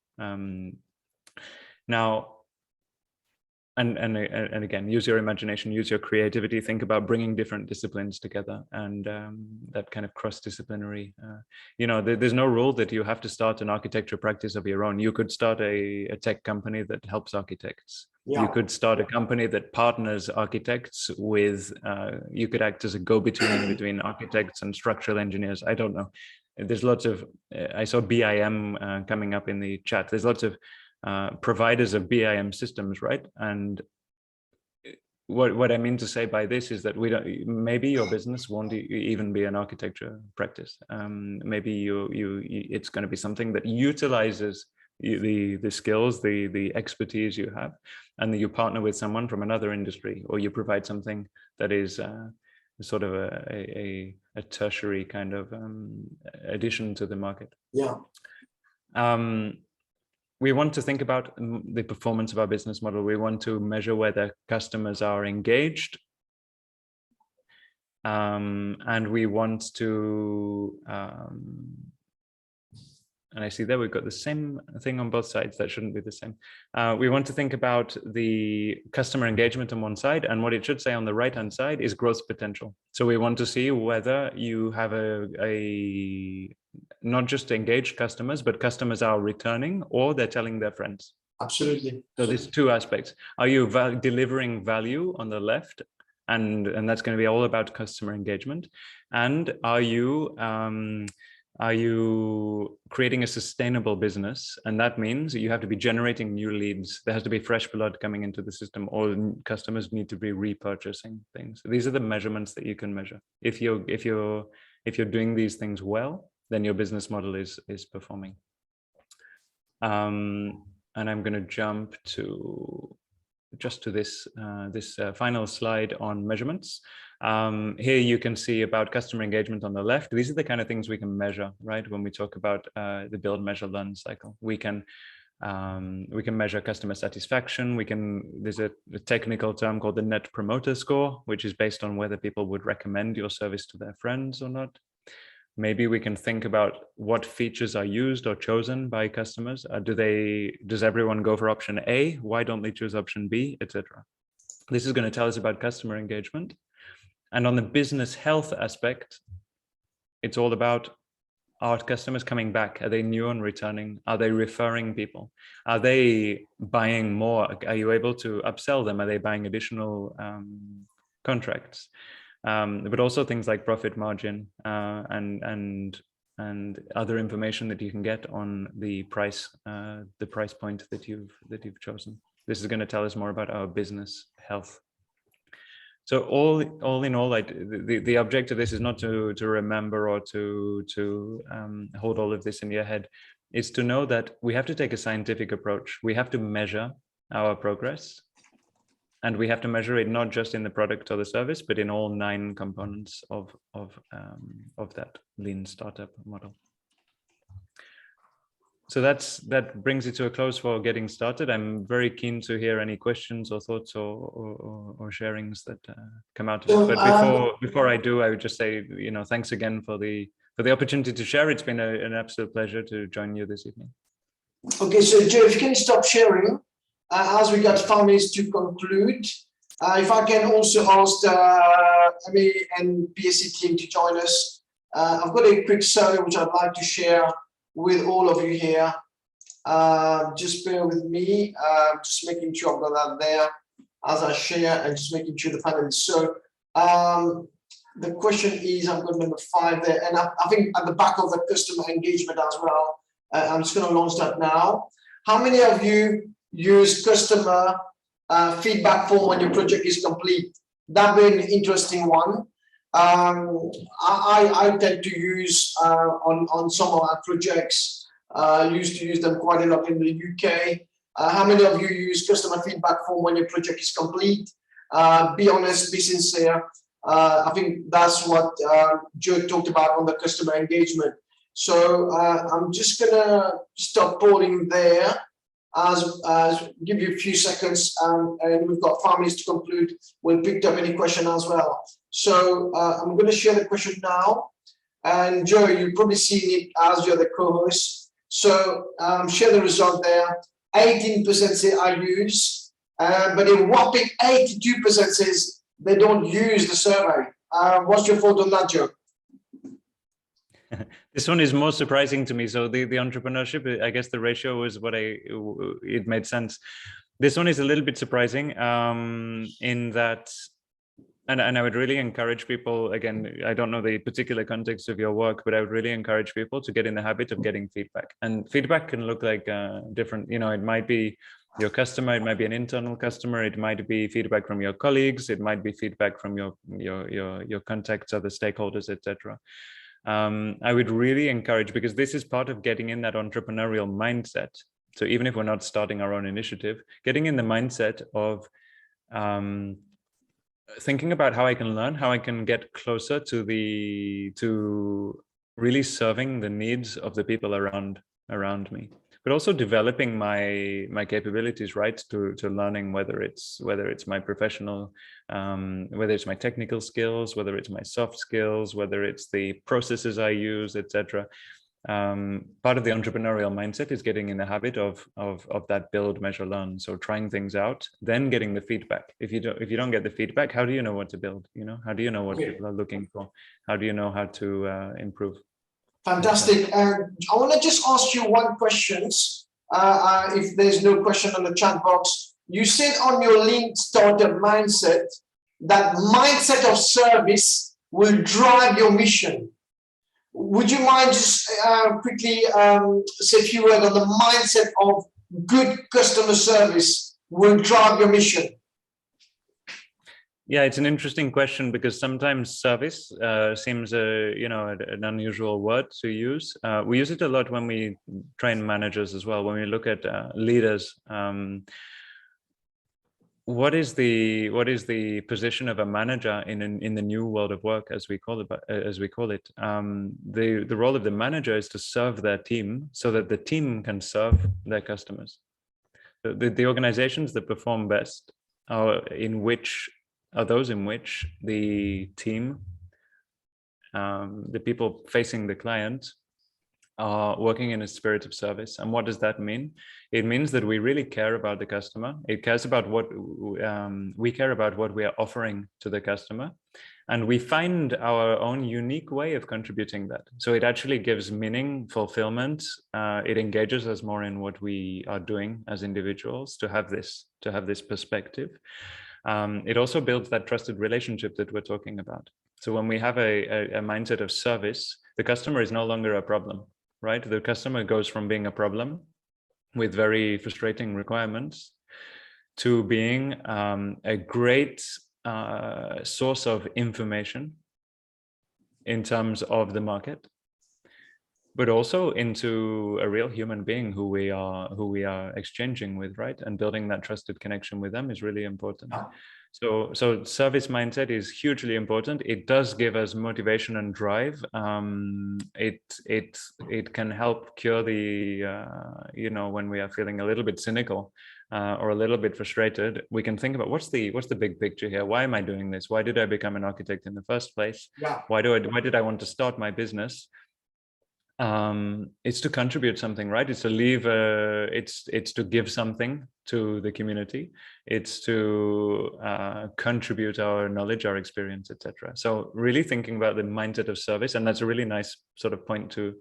Now, and again, use your imagination, use your creativity, think about bringing different disciplines together, and that kind of cross-disciplinary, you know, there's no rule that you have to start an architecture practice of your own. You could start a tech company that helps architects. Yeah. You could start a company that partners architects with, you could act as a go-between between architects and structural engineers. I don't know. There's lots of, I saw BIM coming up in the chat. There's lots of providers of BIM systems, right? And what I mean to say by this is that maybe your business won't even be an architecture practice. Maybe it's going to be something that utilizes the skills, the expertise you have, and that you partner with someone from another industry, or you provide something that is sort of a tertiary kind of addition to the market. Yeah. We want to think about the performance of our business model. We want to measure whether customers are engaged. And we want to, and I see there we've got the same thing on both sides. That shouldn't be the same. We want to think about the customer engagement on one side, and what it should say on the right-hand side is growth potential. So we want to see whether you have not just engaged customers, but customers are returning or they're telling their friends. Absolutely. So there's two aspects. Are you delivering value on the left? And that's going to be all about customer engagement. And are you creating a sustainable business? And that means you have to be generating new leads. There has to be fresh blood coming into the system, or customers need to be repurchasing things. These are the measurements that you can measure. If you're doing these things well, then your business model is performing. And I'm going to jump to this final slide on measurements. Here you can see about customer engagement on the left. These are the kind of things we can measure, right? When we talk about the build, measure, learn cycle, we can measure customer satisfaction. There's a technical term called the Net Promoter Score, which is based on whether people would recommend your service to their friends or not. Maybe we can think about what features are used or chosen by customers. Does everyone go for option A? Why don't they choose option B, etc.? This is going to tell us about customer engagement. And on the business health aspect, it's all about, are customers coming back? Are they new and returning? Are they referring people? Are they buying more? Are you able to upsell them? Are they buying additional contracts? But also things like profit margin and other information that you can get on the price point that you've chosen. This is going to tell us more about our business health. So all in all, like the object of this is not to remember or to hold all of this in your head. It's to know that we have to take a scientific approach. We have to measure our progress. And we have to measure it not just in the product or the service, but in all 9 components of that lean startup model. So that brings it to a close for getting started. I'm very keen to hear any questions or thoughts or sharings that come out of it. But before I do, I would just say, thanks again for the opportunity to share. It's been an absolute pleasure to join you this evening. Okay, so Joe, if you can stop sharing. as we got 5 minutes to conclude, if I can also ask the MAA and BSc team to join us. I've got a quick survey which I'd like to share with all of you here. Just bear with me, just making sure I've got that there as I share, and just making sure the panelists. So the question is, I've got number 5 there, and I think at the back of the customer engagement as well. I'm just going to launch that now. How many of you use customer feedback form when your project is complete? That'd be an interesting one. I tend to use on some of our projects. Used to use them quite a lot in the UK. How many of you use customer feedback form when your project is complete? Be honest, be sincere. I think that's what Joe talked about on the customer engagement. So I'm just gonna stop polling there as give you a few seconds, and we've got 5 minutes to conclude. We'll pick up any question as well. So I'm going to share the question now, and Joe, you'll probably see it as you're the co-host. So share the result there. 18% say I use, but a whopping 82% says they don't use the survey. What's your thought on that, Joe? This one is more surprising to me. So the entrepreneurship, I guess the ratio is what it made sense. This one is a little bit surprising in that, and I would really encourage people, again, I don't know the particular context of your work, but I would really encourage people to get in the habit of getting feedback. And feedback can look like different, it might be your customer, it might be an internal customer, it might be feedback from your colleagues, it might be feedback from your contacts, other stakeholders, etc. I would really encourage, because this is part of getting in that entrepreneurial mindset. So even if we're not starting our own initiative, getting in the mindset of thinking about how I can learn, how I can get closer to really serving the needs of the people around me, but also developing my capabilities, right, to learning, whether it's my professional, whether it's my technical skills, whether it's my soft skills, whether it's the processes I use, etc. Part of the entrepreneurial mindset is getting in the habit of that build, measure, learn. So trying things out, then getting the feedback. If you don't get the feedback, how do you know what to build? How do you know what people are looking for? How do you know how to improve? Fantastic. I want to just ask you one question. If there's no question on the chat box, you said on your lean startup mindset that mindset of service will drive your mission. Would you mind just quickly say a few words on the mindset of good customer service will drive your mission? Yeah, it's an interesting question, because sometimes service seems an unusual word to use. We use it a lot when we train managers as well. When we look at leaders, what is the position of a manager in the new world of work, as we call it? The role of the manager is to serve their team so that the team can serve their customers. The organizations that perform best are those in which the team, the people facing the client, are working in a spirit of service. And what does that mean? It means that we really care about the customer. It cares about we care about what we are offering to the customer, and we find our own unique way of contributing that. So it actually gives meaning, fulfillment. It engages us more in what we are doing as individuals to have this perspective. It also builds that trusted relationship that we're talking about. So when we have a mindset of service, the customer is no longer a problem, right? The customer goes from being a problem with very frustrating requirements to being a great source of information in terms of the market, but also into a real human being who we are exchanging with, right? And building that trusted connection with them is really important. So service mindset is hugely important. It does give us motivation and drive. It can help cure the when we are feeling a little bit cynical or a little bit frustrated, we can think about what's the big picture here? Why am I doing this? Why did I become an architect in the first place? Yeah. Why did I want to start my business? it's to contribute something, right? It's to leave, it's to give something to the community. It's to contribute our knowledge, our experience, etc. So really thinking about the mindset of service, and that's a really nice sort of point to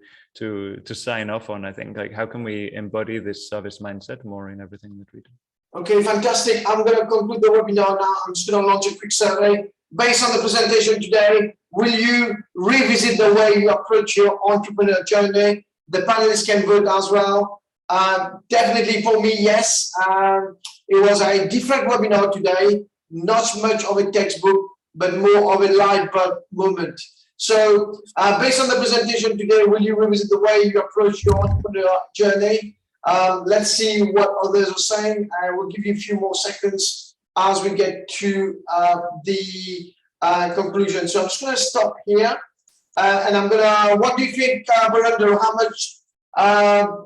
sign off on. I think, like, how can we embody this service mindset more in everything that we do? Okay, fantastic. I'm going to conclude the webinar now. I'm just going to launch a quick survey. Based on the presentation today, will you revisit the way you approach your entrepreneur journey? The panelists can vote as well. Definitely for me, yes. It was a different webinar today, not much of a textbook, but more of a live moment. So based on the presentation today, will you revisit the way you approach your entrepreneur journey? Let's see what others are saying. I will give you a few more seconds as we get to the conclusion. So I'm just going to stop here, and I'm going to, what do you think, Virender, how much,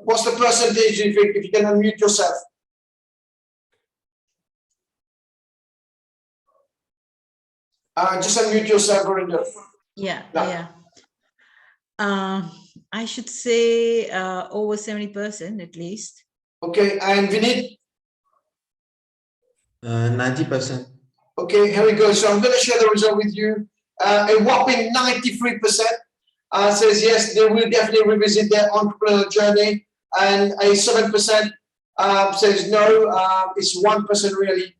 what's the percentage you think, if you can unmute yourself? Just unmute yourself, Virender. Yeah. I should say over 70% at least. Okay, and Vinit? 90%. Okay, here we go. So I'm going to share the result with you. A whopping 93% says yes, they will definitely revisit their entrepreneurial journey, and a 7% says no. It's 1% really.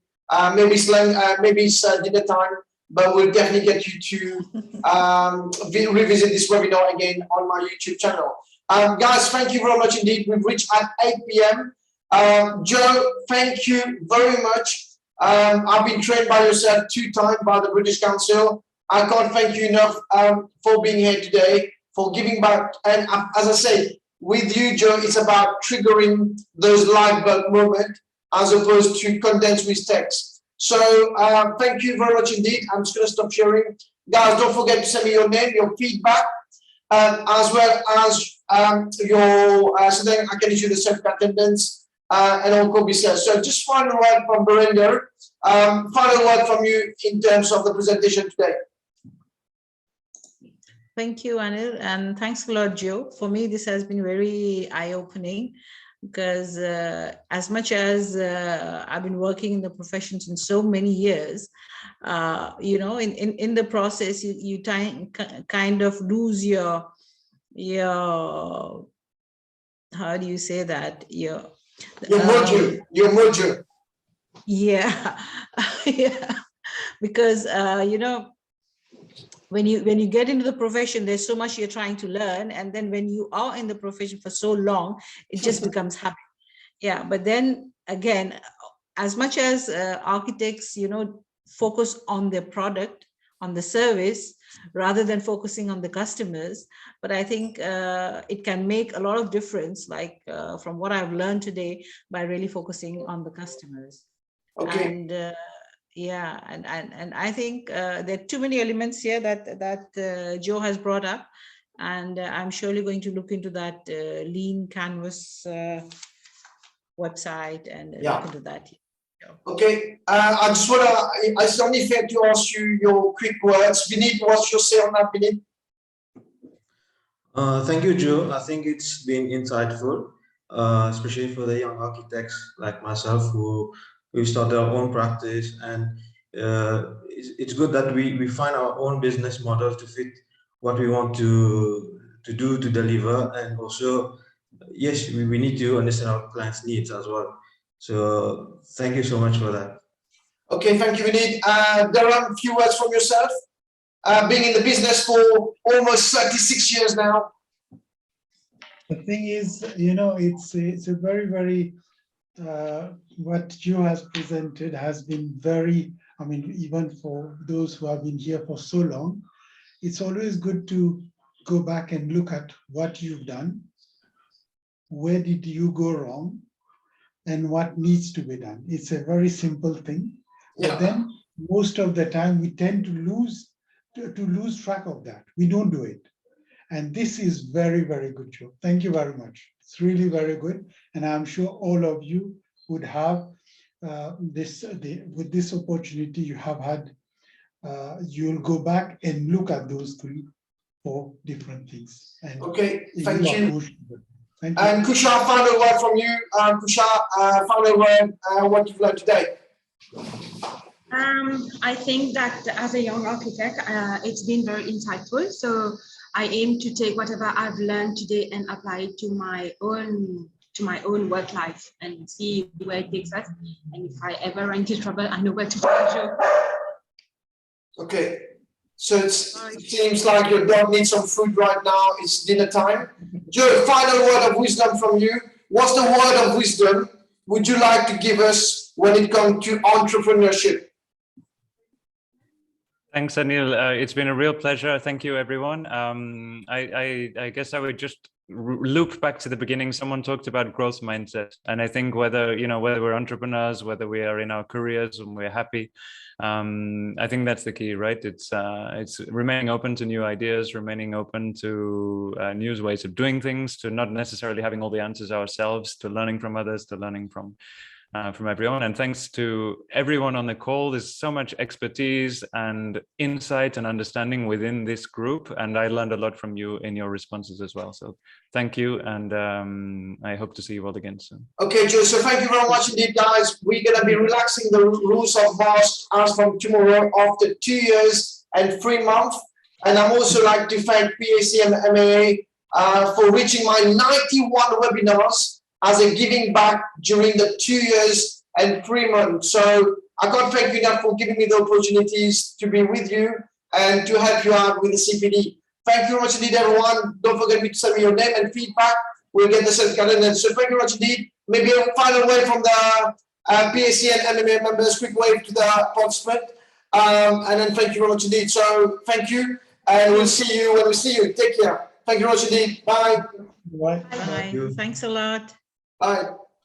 Maybe it's dinner time, but we'll definitely get you to revisit this webinar again on my YouTube channel. Guys, thank you very much indeed. We've reached at 8 p.m. Joe, thank you very much. I've been trained by yourself 2 times by the British Council. I can't thank you enough for being here today, for giving back. And as I say, with you, Joe, it's about triggering those light bulb moments as opposed to condensed with text. So thank you very much indeed. I'm just going to stop sharing. Guys, don't forget to send me your name, your feedback, as well as your so then I can issue the self-attendance. And all could be said. So just final word from Virender, final word from you in terms of the presentation today. Thank you, Anil, and thanks a lot, Joe. For me, this has been very eye-opening because as much as I've been working in the profession in so many years, you know, in the process, you kind of lose your how do you say that? Your mojo. Yeah, yeah, because you know, when you get into the profession, there's so much you're trying to learn, and then when you are in the profession for so long, it just becomes habit. Yeah, but then again, as much as architects, you know, focus on their product, on the service, rather than focusing on the customers, but I think it can make a lot of difference, like from what I've learned today, by really focusing on the customers. Okay. And yeah, and I think there are too many elements here that Joe has brought up, and I'm surely going to look into that Lean Canvas website and look into that. Okay, I just want to, it's only fair to ask you your quick words. Vinit, what's your say on that, Vinit? Thank you, Joe. I think it's been insightful, especially for the young architects like myself who started our own practice. And it's good that we find our own business model to fit what we want to do, to deliver. And also, yes, we need to understand our clients' needs as well. So thank you so much for that. Okay, thank you, Vinit. Dharam, a few words from yourself. Being in the business for almost 36 years now. The thing is, you know, it's a very, very, what Joe has presented has been very, I mean, even for those who have been here for so long, it's always good to go back and look at what you've done, where did you go wrong, and what needs to be done. It's a very simple thing, but then most of the time we tend to lose track of that. We don't do it. And this is very, very good, Joe. Thank you very much. It's really very good. And I'm sure all of you would have with this opportunity you have had, you'll go back and look at those 3 for different things. And Okay, thank are you. pushed. Thank you. And Kusha, final word from you. Kusha, final word, what you've learned today. I think that as a young architect, it's been very insightful. So I aim to take whatever I've learned today and apply it to my own work life and see where it takes us. And if I ever run into trouble, I know where to turn to. Okay, so it seems like your dog needs some food right now. It's dinner time. Joe, final word of wisdom from you. What's the word of wisdom would you like to give us when it comes to entrepreneurship? Thanks, Anil. It's been a real pleasure. Thank you, everyone. I guess I would just loop back to the beginning. Someone talked about growth mindset, and I think whether we're entrepreneurs, whether we are in our careers and we're happy, I think that's the key, right? It's remaining open to new ideas, remaining open to new ways of doing things, to not necessarily having all the answers ourselves, to learning from others, to learning from everyone. And thanks to everyone on the call. There's so much expertise and insight and understanding within this group, and I learned a lot from you in your responses as well. So thank you, and I hope to see you all again soon. Okay, Joe, so thank you very much indeed, guys. We're going to be relaxing the rules of VAST as from tomorrow after 2 years and 3 months. And I'm also like to thank PAC and MAA for reaching my 91 webinars as a giving back during the 2 years and 3 months. So I can't thank you enough for giving me the opportunities to be with you and to help you out with the CPD. Thank you very much indeed, everyone. Don't forget to send me your name and feedback. We'll get the set calendar. So thank you very much indeed. Maybe a final word from the PAC and MMA members, quick wave to the participant. And then thank you very much indeed. So thank you, and we'll see you when we see you. Take care. Thank you very much indeed. Bye. Bye. Bye. Thanks a lot. Bye.